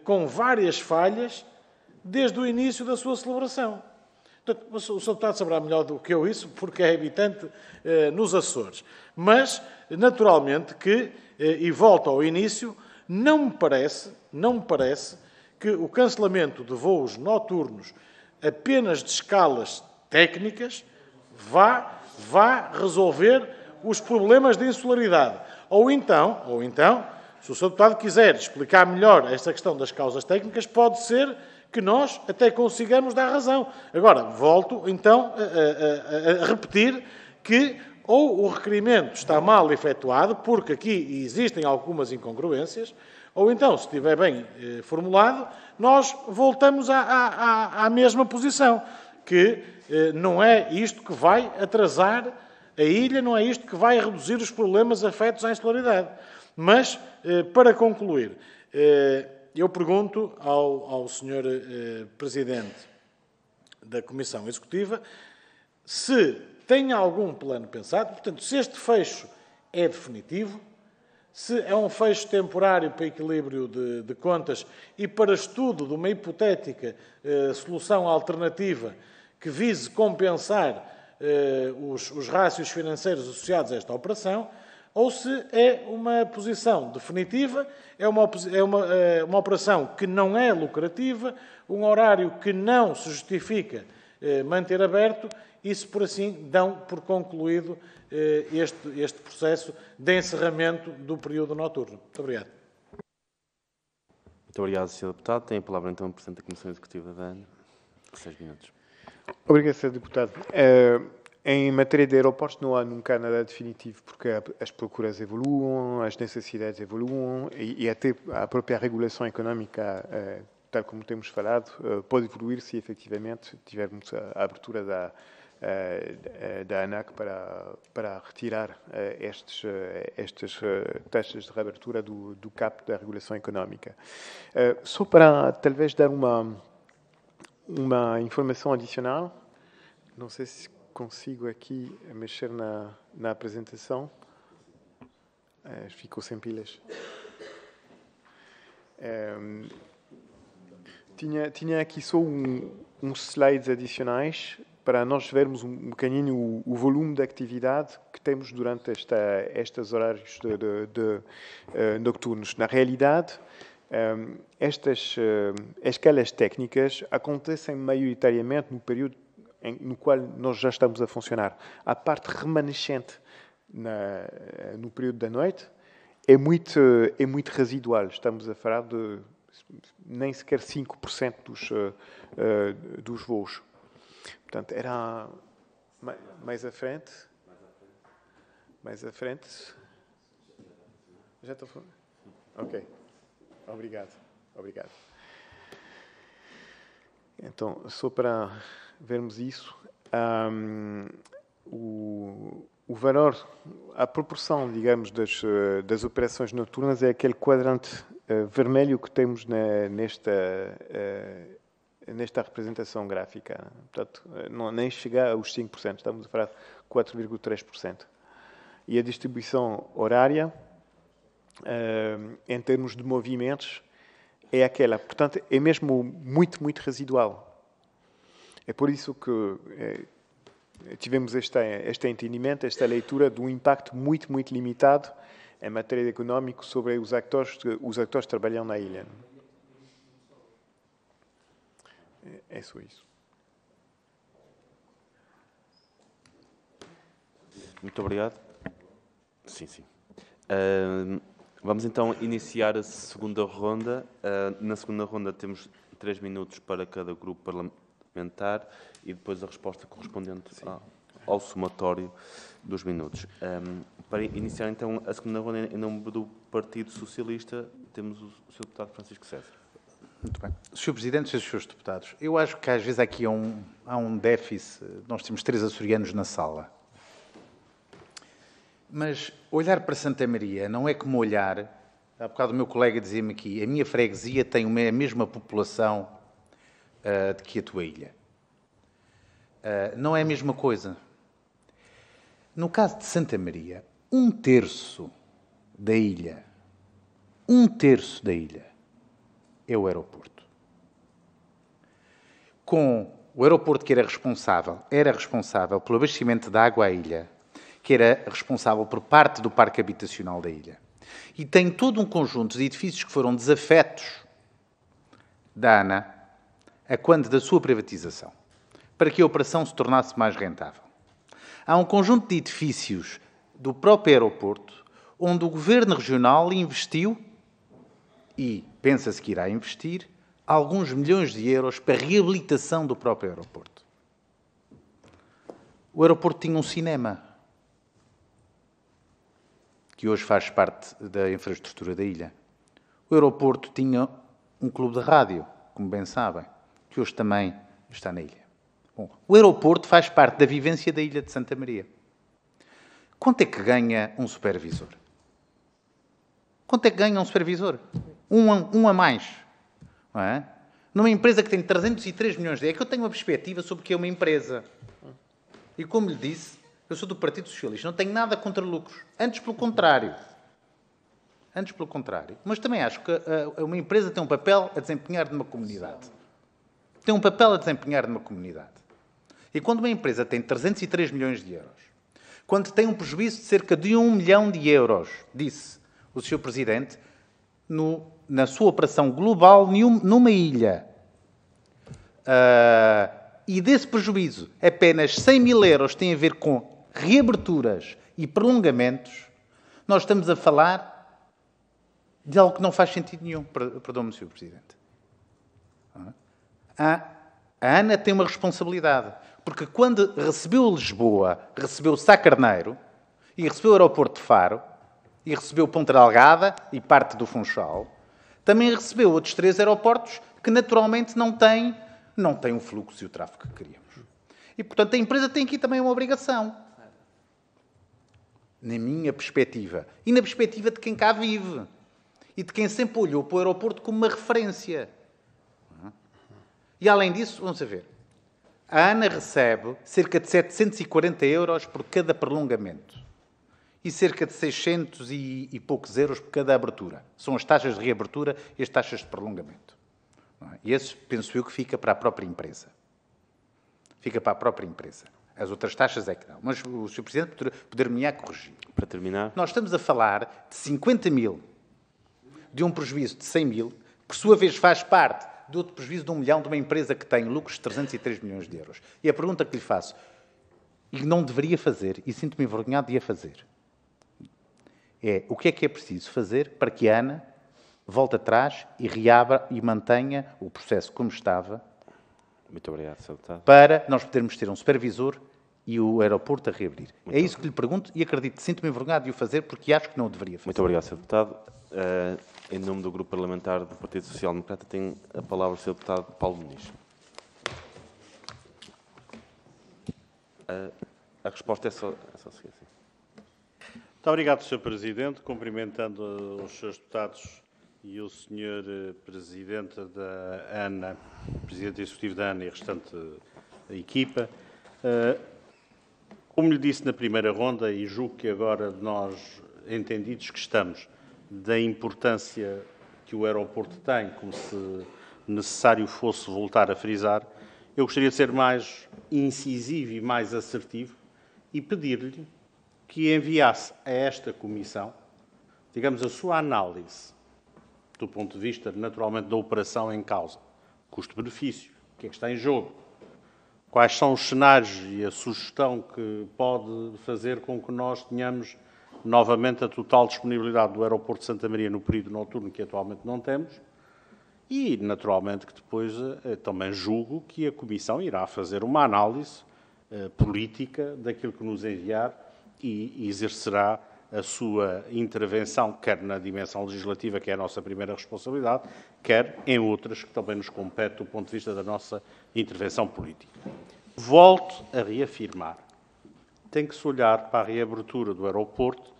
com várias falhas desde o início da sua celebração. Portanto, o Sr. Deputado saberá melhor do que eu isso, porque é habitante nos Açores. Mas, naturalmente, que, e volto ao início, não me parece que o cancelamento de voos noturnos apenas de escalas técnicas vá resolver os problemas de insularidade. Ou então, se o Sr. Deputado quiser explicar melhor esta questão das causas técnicas, pode ser que nós até consigamos dar razão. Agora, volto então a repetir que ou o requerimento está mal efetuado, porque aqui existem algumas incongruências, ou então, se estiver bem formulado, nós voltamos à mesma posição, que não é isto que vai atrasar a ilha, não é isto que vai reduzir os problemas afetos à insularidade. Mas, para concluir, eu pergunto ao Sr. Presidente da Comissão Executiva se tem algum plano pensado, portanto, se este fecho é definitivo, se é um fecho temporário para equilíbrio de contas e para estudo de uma hipotética solução alternativa que vise compensar os rácios financeiros associados a esta operação, ou se é uma posição definitiva, é uma operação que não é lucrativa, um horário que não se justifica manter aberto, e se por assim dão por concluído este processo de encerramento do período noturno. Muito obrigado. Muito obrigado, Sr. Deputado. Tem a palavra então o Presidente da Comissão Executiva da ANA. 6 minutos. Obrigado, Sr. Deputado. Em matéria de aeroportos não há nunca nada definitivo, porque as procuras evoluem, as necessidades evoluem e até a própria regulação económica, tal como temos falado, pode evoluir se efetivamente tivermos a abertura da ANAC para retirar estas taxas de reabertura do CAP da regulação económica. Só para talvez dar uma informação adicional, não sei se consigo aqui mexer na apresentação. Ficou sem pilhas. Tinha aqui só uns slides adicionais para nós vermos um bocadinho o volume de atividade que temos durante estes horários nocturnos. Na realidade, estas escalas técnicas acontecem maioritariamente no período no qual nós já estamos a funcionar. A parte remanescente no período da noite é muito residual. Estamos a falar de nem sequer 5% dos voos. Portanto, era mais à frente. Já estou falando? Ok. Obrigado. Então, só para vermos isso, o valor, a proporção, digamos, das operações noturnas é aquele quadrante vermelho que temos nesta representação gráfica. Portanto, nem chega aos 5%, estamos a falar de 4,3%. E a distribuição horária, em termos de movimentos, é aquela. Portanto, é mesmo muito, muito residual. É por isso que tivemos este entendimento, esta leitura de um impacto muito, muito limitado em matéria económica sobre os atores que trabalham na ilha. É só isso. Muito obrigado. Sim. Vamos então iniciar a segunda ronda. Na segunda ronda temos 3 minutos para cada grupo parlamentar e depois a resposta correspondente ao somatório dos minutos. Para iniciar, então, a segunda ronda, em nome do Partido Socialista, temos o Sr. Deputado Francisco César. Muito bem. Sr. Presidente, Srs. Deputados, eu acho que às vezes aqui há um déficit. Nós temos 3 açorianos na sala. Mas olhar para Santa Maria não é como olhar... Há bocado o meu colega dizia-me aqui, a minha freguesia tem a mesma população de que a tua ilha. Não é a mesma coisa. No caso de Santa Maria, 1/3 da ilha, 1/3 da ilha é o aeroporto. Com o aeroporto que era responsável pelo abastecimento de água à ilha, que era responsável por parte do parque habitacional da ilha. E tem todo um conjunto de edifícios que foram desafetos da ANA a quando da sua privatização, para que a operação se tornasse mais rentável. Há um conjunto de edifícios do próprio aeroporto onde o Governo Regional investiu, e pensa-se que irá investir, alguns milhões de euros para a reabilitação do próprio aeroporto. O aeroporto tinha um cinema, que hoje faz parte da infraestrutura da ilha. O aeroporto tinha um clube de rádio, como bem sabem, que hoje também está na ilha. Bom, o aeroporto faz parte da vivência da ilha de Santa Maria. Quanto é que ganha um supervisor? Quanto é que ganha um supervisor? Um a mais. Não é? Numa empresa que tem 303 milhões de euros, é que eu tenho uma perspectiva sobre o que é uma empresa. E como lhe disse, eu sou do Partido Socialista, não tenho nada contra lucros. Antes pelo contrário. Antes pelo contrário. Mas também acho que uma empresa tem um papel a desempenhar numa comunidade. Tem um papel a desempenhar numa comunidade. E quando uma empresa tem 303 milhões de euros, quando tem um prejuízo de cerca de 1 milhão de euros, disse o Sr. Presidente, na sua operação global numa ilha, e desse prejuízo apenas 100 mil euros tem a ver com reaberturas e prolongamentos, nós estamos a falar de algo que não faz sentido nenhum. Perdão-me, Sr. Presidente. A ANA tem uma responsabilidade, porque quando recebeu Lisboa, recebeu Sá Carneiro, e recebeu o aeroporto de Faro, e recebeu Ponta Delgada e parte do Funchal, também recebeu outros 3 aeroportos que naturalmente não têm o fluxo e o tráfego que queríamos. E, portanto, a empresa tem aqui também uma obrigação. Na minha perspectiva. E na perspectiva de quem cá vive. E de quem sempre olhou para o aeroporto como uma referência. E, além disso, vamos ver. A ANA recebe cerca de 740 euros por cada prolongamento. E cerca de 600 e poucos euros por cada abertura. São as taxas de reabertura e as taxas de prolongamento. E esse, penso eu, que fica para a própria empresa. Fica para a própria empresa. As outras taxas é que não. Mas o Sr. Presidente poder-me-á corrigir. Para terminar. Nós estamos a falar de 50 mil, de um prejuízo de 100 mil, que por sua vez faz parte de outro prejuízo de 1 milhão de uma empresa que tem lucros de 303 milhões de euros. E a pergunta que lhe faço, e não deveria fazer, e sinto-me envergonhado de a fazer, é o que é preciso fazer para que a ANA volte atrás e reabra e mantenha o processo como estava. Muito obrigado, Sr. Deputado. Para nós podermos ter um supervisor e o aeroporto a reabrir. É isso que lhe pergunto e acredito, sinto-me envergonhado de o fazer porque acho que não o deveria fazer. Muito obrigado, Sr. Deputado. Em nome do Grupo Parlamentar do Partido Social Democrata, tem a palavra o Sr. Deputado Paulo Muniz. A resposta é só seguir assim. Muito obrigado, Sr. Presidente. Cumprimentando os Srs. Deputados e o Sr. Presidente da ANA, Presidente Executivo da ANA e a restante equipa. Como lhe disse na primeira ronda, e julgo que agora nós, entendidos que estamos, da importância que o aeroporto tem, como se necessário fosse voltar a frisar, eu gostaria de ser mais incisivo e mais assertivo e pedir-lhe que enviasse a esta Comissão, digamos, a sua análise, do ponto de vista, naturalmente, da operação em causa. Custo-benefício, o que é que está em jogo? Quais são os cenários e a sugestão que pode fazer com que nós tenhamos novamente a total disponibilidade do aeroporto de Santa Maria no período noturno, que atualmente não temos, e, naturalmente, que depois também julgo que a Comissão irá fazer uma análise política daquilo que nos enviar e exercerá a sua intervenção, quer na dimensão legislativa, que é a nossa primeira responsabilidade, quer em outras que também nos compete do ponto de vista da nossa intervenção política. Volto a reafirmar, tem que se olhar para a reabertura do aeroporto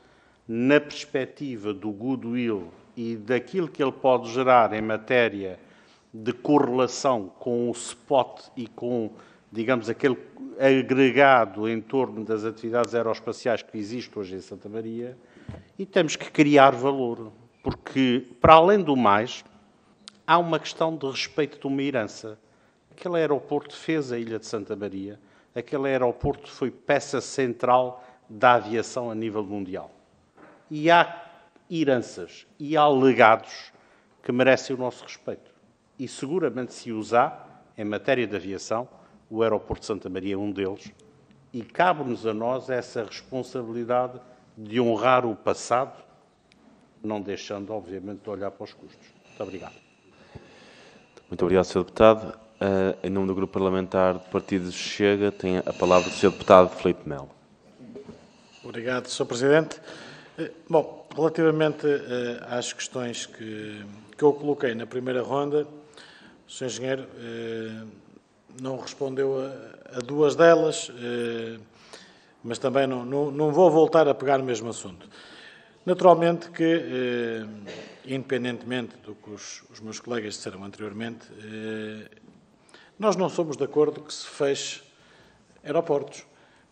na perspectiva do goodwill e daquilo que ele pode gerar em matéria de correlação com o spot e com, digamos, aquele agregado em torno das atividades aeroespaciais que existe hoje em Santa Maria, e temos que criar valor, porque, para além do mais, há uma questão de respeito de uma herança. Aquele aeroporto fez a Ilha de Santa Maria, aquele aeroporto foi peça central da aviação a nível mundial. E há heranças e há legados que merecem o nosso respeito. E seguramente se usar, em matéria de aviação, o aeroporto de Santa Maria é um deles, e cabe-nos a nós essa responsabilidade de honrar o passado, não deixando, obviamente, de olhar para os custos. Muito obrigado. Muito obrigado, Sr. Deputado. Em nome do Grupo Parlamentar do Partido Chega, tem a palavra o Sr. Deputado Filipe Melo. Obrigado, Sr. Presidente. Bom, relativamente às questões que eu coloquei na primeira ronda, o Sr. Engenheiro não respondeu a duas delas, mas também não vou voltar a pegar no mesmo assunto. Naturalmente que, independentemente do que os meus colegas disseram anteriormente, nós não somos de acordo que se feche aeroportos.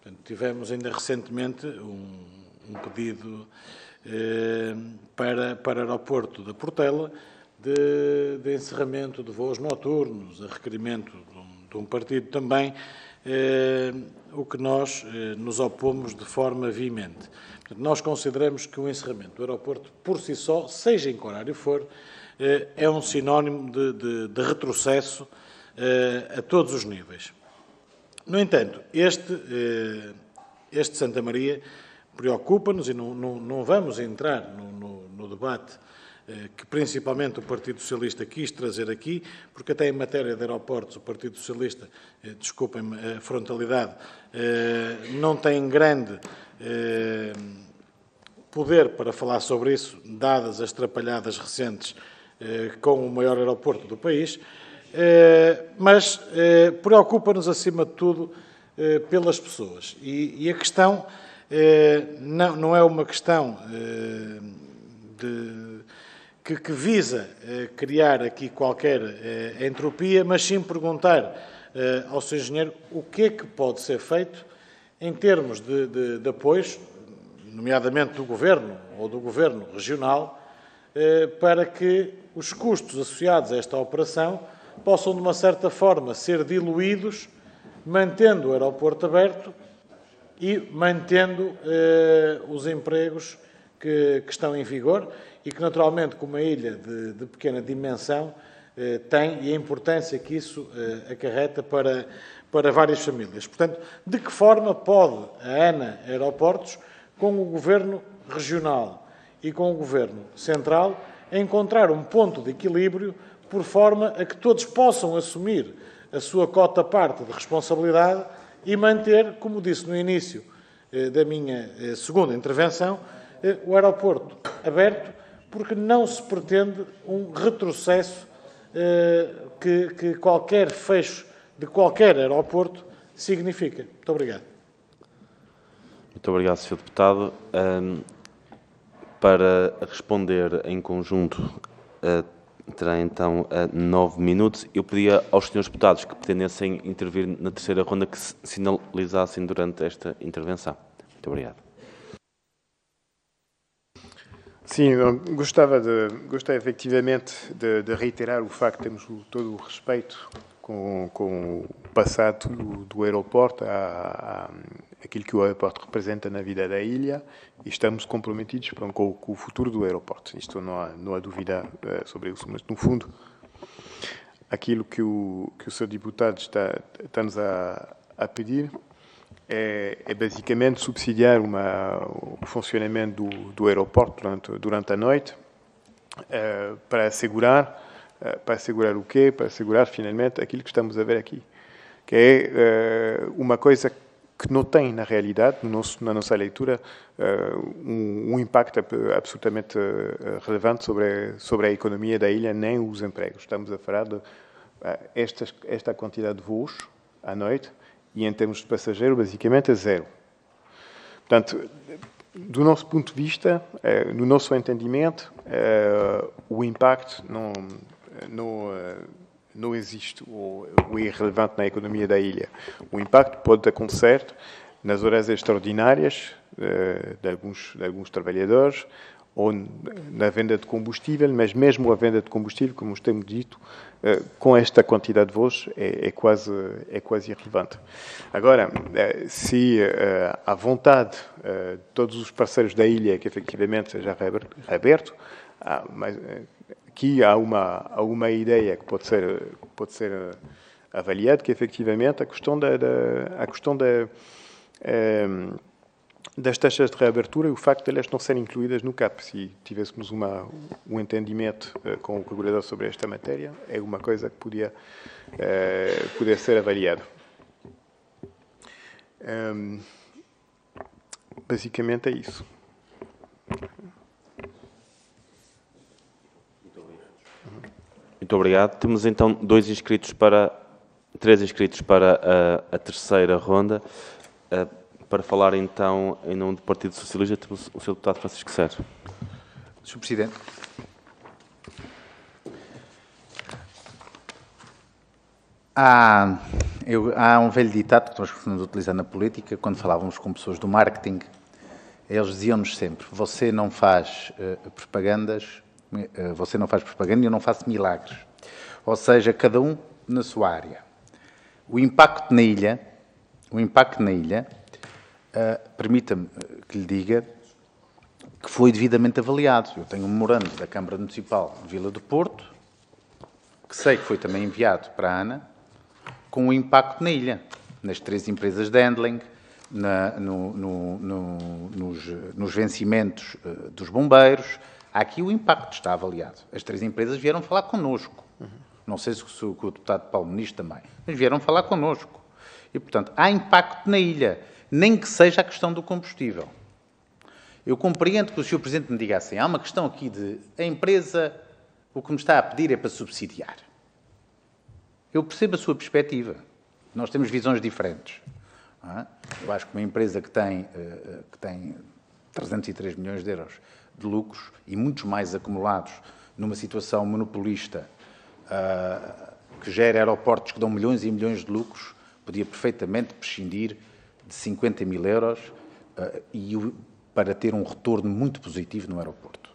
Portanto, tivemos ainda recentemente um pedido para o aeroporto da Portela de encerramento de voos noturnos, a requerimento de um partido também, o que nós nos opomos de forma veemente. Portanto, nós consideramos que o encerramento do aeroporto, por si só, seja em que horário for, é um sinónimo de retrocesso a todos os níveis. No entanto, este Santa Maria preocupa-nos e não vamos entrar no debate que principalmente o Partido Socialista quis trazer aqui, porque até em matéria de aeroportos o Partido Socialista, desculpem-me a frontalidade, não tem grande poder para falar sobre isso, dadas as trapalhadas recentes com o maior aeroporto do país, mas preocupa-nos, acima de tudo, pelas pessoas. E a questão não é uma questão que visa criar aqui qualquer entropia, mas sim perguntar ao Sr. Engenheiro o que é que pode ser feito em termos de apoios, nomeadamente do Governo ou do Governo regional, para que os custos associados a esta operação possam, de uma certa forma, ser diluídos, mantendo o aeroporto aberto e mantendo os empregos que estão em vigor e que, naturalmente, como uma ilha de pequena dimensão, tem e a importância que isso acarreta para várias famílias. Portanto, de que forma pode a ANA Aeroportos, com o Governo regional e com o Governo central, encontrar um ponto de equilíbrio por forma a que todos possam assumir a sua cota-parte de responsabilidade e manter, como disse no início da minha segunda intervenção, o aeroporto aberto, porque não se pretende um retrocesso que qualquer fecho de qualquer aeroporto significa. Muito obrigado. Muito obrigado, Sr. Deputado. Para responder em conjunto, terá então 9 minutos. Eu pedia aos senhores deputados que pretendessem intervir na terceira ronda que se sinalizassem durante esta intervenção. Muito obrigado. Sim, eu gostaria efetivamente de reiterar o facto que temos todo o respeito com o passado do aeroporto, aquilo que o aeroporto representa na vida da ilha, e estamos comprometidos com o futuro do aeroporto. Isto não há dúvida sobre isso, mas no fundo aquilo que o Sr. Deputado está-nos a pedir é basicamente subsidiar o funcionamento do aeroporto durante a noite para assegurar o quê? Para assegurar finalmente aquilo que estamos a ver aqui, que é uma coisa que não tem, na realidade, na nossa leitura, um impacto absolutamente relevante sobre a economia da ilha, nem os empregos. Estamos a falar de esta quantidade de voos à noite e, em termos de passageiro, basicamente é zero. Portanto, do nosso ponto de vista, no nosso entendimento, o impacto não existe ou é irrelevante na economia da ilha. O impacto pode acontecer nas horas extraordinárias de alguns trabalhadores ou na venda de combustível, mas mesmo a venda de combustível, como temos dito, com esta quantidade de voos é quase irrelevante. Agora, se a vontade de todos os parceiros da ilha é que efetivamente seja reaberto, mas aqui há uma ideia que pode ser avaliada, que é efetivamente a questão das taxas de reabertura e o facto de elas não serem incluídas no CAP. Se tivéssemos um entendimento com o regulador sobre esta matéria, é uma coisa que podia ser avaliada. Basicamente é isso. Muito obrigado. Temos então três inscritos para a terceira ronda. Para falar então em nome do Partido Socialista, temos o Sr. Deputado Francisco Serra. Sr. Presidente. Há um velho ditado que nós costumamos utilizar na política, quando falávamos com pessoas do marketing, eles diziam-nos sempre: você não faz propaganda e eu não faço milagres. Ou seja, cada um na sua área. O impacto na ilha, permita-me que lhe diga que foi devidamente avaliado. Eu tenho um memorando da Câmara Municipal de Vila do Porto, que sei que foi também enviado para a ANA, com o impacto na ilha, nas 3 empresas de handling, nos vencimentos dos bombeiros. Aqui o impacto está avaliado. As 3 empresas vieram falar connosco. Não sei se o deputado Paulo Muniz também, mas vieram falar connosco. E, portanto, há impacto na ilha, nem que seja a questão do combustível. Eu compreendo que o Sr. Presidente me diga assim: há uma questão aqui de a empresa, o que me está a pedir é para subsidiar. Eu percebo a sua perspectiva. Nós temos visões diferentes. Não é? Eu acho que uma empresa que tem 303 milhões de euros de lucros e muitos mais acumulados numa situação monopolista que gera aeroportos que dão milhões e milhões de lucros, podia perfeitamente prescindir de 50 mil euros para ter um retorno muito positivo no aeroporto.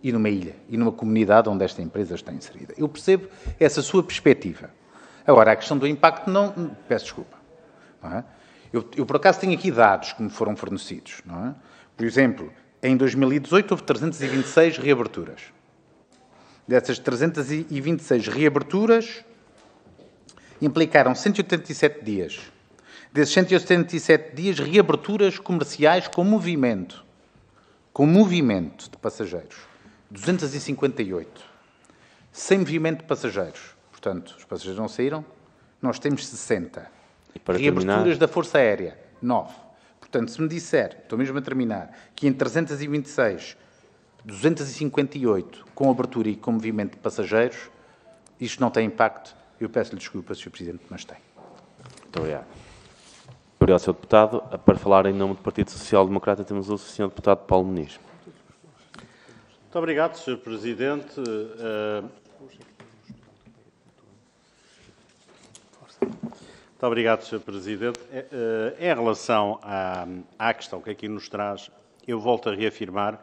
E numa ilha, e numa comunidade onde esta empresa está inserida. Eu percebo essa sua perspectiva. Agora, a questão do impacto, não... Peço desculpa. Não é? Eu, por acaso, tenho aqui dados que me foram fornecidos. Não é? Por exemplo, em 2018 houve 326 reaberturas. Dessas 326 reaberturas, implicaram 187 dias. Desses 187 dias, reaberturas comerciais com movimento de passageiros. 258. Sem movimento de passageiros. Portanto, os passageiros não saíram. Nós temos 60. Reaberturas da Força Aérea, 9. Portanto, se me disser, estou mesmo a terminar, que em 326, 258 com abertura e com movimento de passageiros, isto não tem impacto, eu peço-lhe desculpa, Sr. Presidente, mas tem. Muito obrigado. Obrigado, Sr. Deputado. Para falar em nome do Partido Social Democrata, temos o Sr. Deputado Paulo Muniz. Muito obrigado, Sr. Presidente. Muito obrigado, Sr. Presidente. Em relação à questão que aqui nos traz, eu volto a reafirmar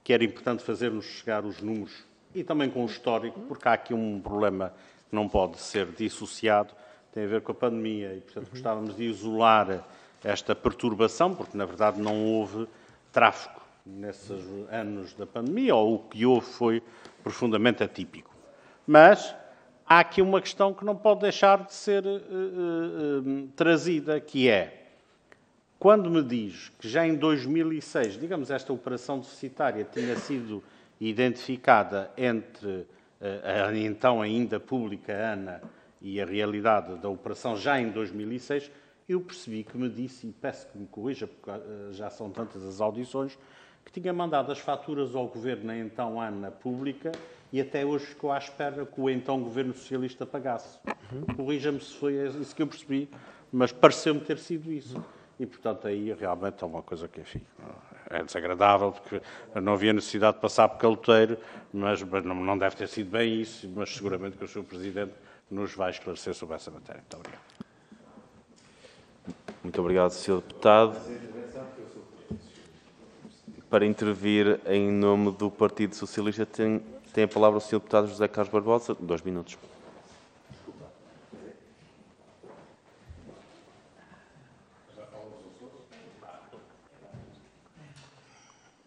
que era importante fazermos chegar os números e também com o histórico, porque há aqui um problema que não pode ser dissociado, tem a ver com a pandemia e, portanto, gostávamos de isolar esta perturbação, porque, na verdade, não houve tráfego nesses anos da pandemia, ou o que houve foi profundamente atípico. Mas há aqui uma questão que não pode deixar de ser trazida, que é, quando me diz que já em 2006, digamos, esta operação deficitária tinha sido identificada entre a então ainda pública ANA e a realidade da operação já em 2006, eu percebi que me disse, e peço que me corrija, porque já são tantas as audições, que tinha mandado as faturas ao Governo na então ANA pública e até hoje ficou à espera que o então Governo Socialista pagasse. Corrija-me se foi isso que eu percebi, mas pareceu-me ter sido isso. E, portanto, aí realmente é uma coisa que, enfim, é desagradável, porque não havia necessidade de passar por caloteiro, mas não deve ter sido bem isso, mas seguramente que o Sr. Presidente nos vai esclarecer sobre essa matéria. Muito obrigado. Muito obrigado, Sr. Deputado. Para intervir em nome do Partido Socialista, tem a palavra o Sr. Deputado José Carlos Barbosa. 2 minutos.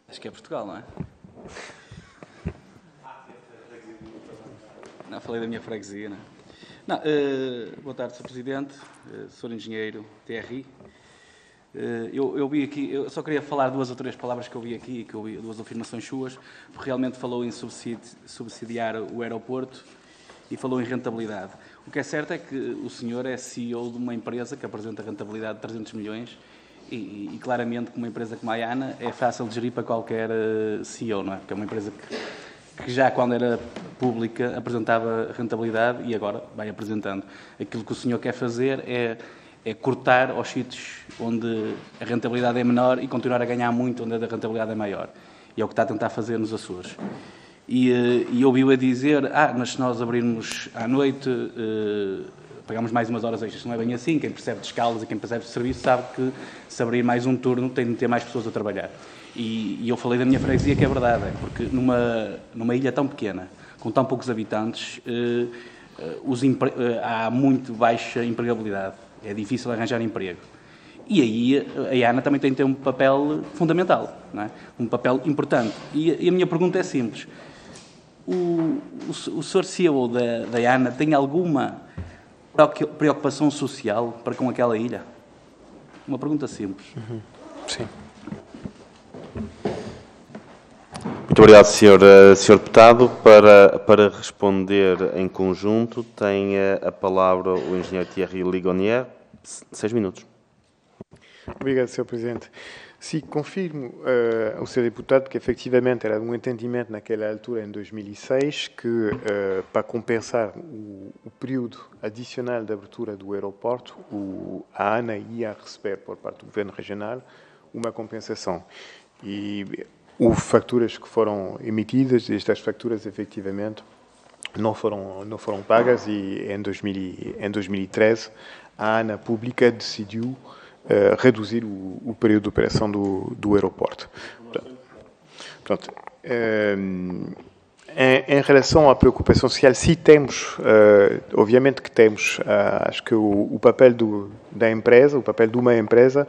Acho que é Portugal, não é? Não, falei da minha freguesia, não é? Não, boa tarde, Sr. Presidente, Sr. Engenheiro TRI. Eu vi aqui, eu só queria falar 2 ou 3 palavras que eu vi aqui, que eu vi 2 afirmações suas, porque realmente falou em subsidiar o aeroporto e falou em rentabilidade. O que é certo é que o senhor é CEO de uma empresa que apresenta rentabilidade de 300 milhões e claramente, com uma empresa como a ANA, é fácil de gerir para qualquer CEO, não é? Porque é uma empresa que já quando era pública apresentava rentabilidade e agora vai apresentando. Aquilo que o senhor quer fazer é cortar aos sítios onde a rentabilidade é menor e continuar a ganhar muito onde a rentabilidade é maior. E é o que está a tentar fazer nos Açores. E ouviu a dizer, mas se nós abrirmos à noite, pagamos mais umas horas extras. Não é bem assim. Quem percebe de escalas e quem percebe de serviço sabe que se abrir mais um turno tem de ter mais pessoas a trabalhar. E eu falei da minha freguesia, que é verdade, porque numa ilha tão pequena, com tão poucos habitantes, há muito baixa empregabilidade. É difícil arranjar emprego. E aí a ANA também tem de ter um papel fundamental, não é? Um papel importante. E a minha pergunta é simples. O Sr. CEO da ANA tem alguma preocupação social para com aquela ilha? Uma pergunta simples. Sim. Muito obrigado, Sr. Deputado. Para responder em conjunto, tem a palavra o engenheiro Thierry Ligonier. 6 minutos. Obrigado, Sr. Presidente. Sim, confirmo ao Sr. Deputado que, efetivamente, era um entendimento naquela altura, em 2006, que, para compensar o período adicional de abertura do aeroporto, a ANA ia receber, por parte do Governo Regional, uma compensação. E houve facturas que foram emitidas, e estas facturas, efetivamente, não foram pagas, e em 2013 a ANA Pública decidiu reduzir o período de operação do aeroporto. Portanto, em relação à preocupação social, sim, temos, obviamente que temos, acho que o papel da empresa, o papel de uma empresa,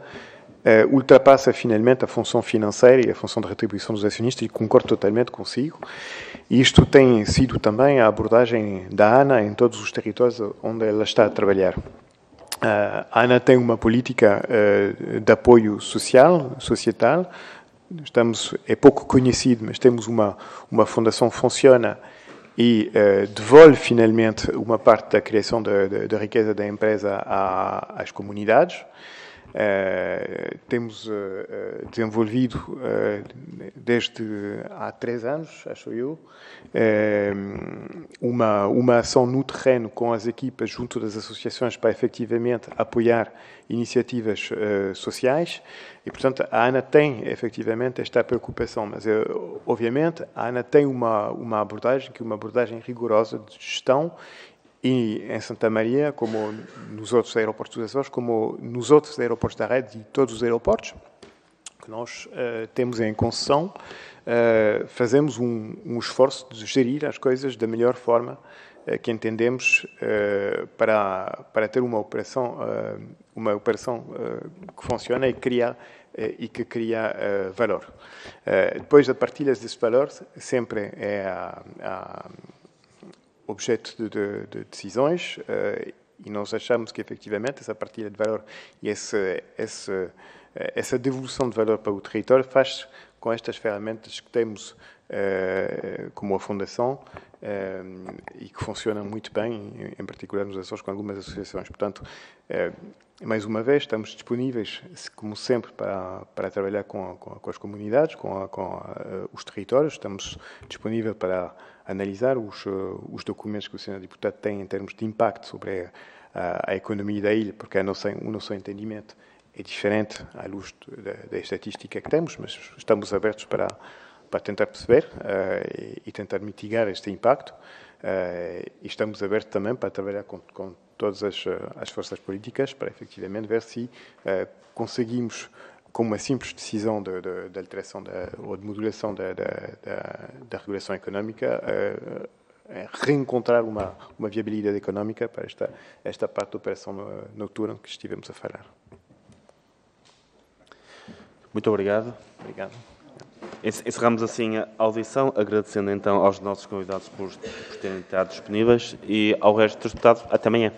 ultrapassa finalmente a função financeira e a função de retribuição dos acionistas, e concordo totalmente consigo. E isto tem sido também a abordagem da ANA em todos os territórios onde ela está a trabalhar. A ANA tem uma política de apoio societal. É pouco conhecido, mas temos uma fundação que funciona e devolve finalmente uma parte da criação da riqueza da empresa às comunidades. Temos desenvolvido desde há 3 anos, acho eu, uma ação no terreno com as equipas junto das associações para efetivamente apoiar iniciativas sociais e, portanto, a ANA tem efetivamente esta preocupação, mas obviamente a ANA tem uma abordagem que é uma abordagem rigorosa de gestão. E em Santa Maria, como nos outros aeroportos dos Açores, como nos outros aeroportos da rede e todos os aeroportos que nós temos em concessão, fazemos um esforço de gerir as coisas da melhor forma que entendemos para ter uma operação que funciona e que cria valor. Depois da partilha desses valores, sempre é objeto de decisões, e nós achamos que, efetivamente, essa partilha de valor e essa devolução de valor para o território faz com estas ferramentas que temos como a Fundação e que funcionam muito bem, em particular nos Açores, com algumas associações. Portanto, mais uma vez, estamos disponíveis, como sempre, para trabalhar com as comunidades, com os territórios. Estamos disponíveis para analisar os documentos que o Sr. Deputado tem em termos de impacto sobre a economia da ilha, porque o nosso entendimento é diferente à luz da estatística que temos, mas estamos abertos para tentar perceber e tentar mitigar este impacto. E estamos abertos também para trabalhar com todas as forças políticas para, efetivamente, ver se conseguimos, com uma simples decisão de alteração ou de modulação da regulação económica, reencontrar uma viabilidade económica para esta parte da operação noturna que estivemos a falar. Muito obrigado. Obrigado. Encerramos assim a audição, agradecendo então aos nossos convidados por terem estado disponíveis e ao resto dos deputados, até amanhã.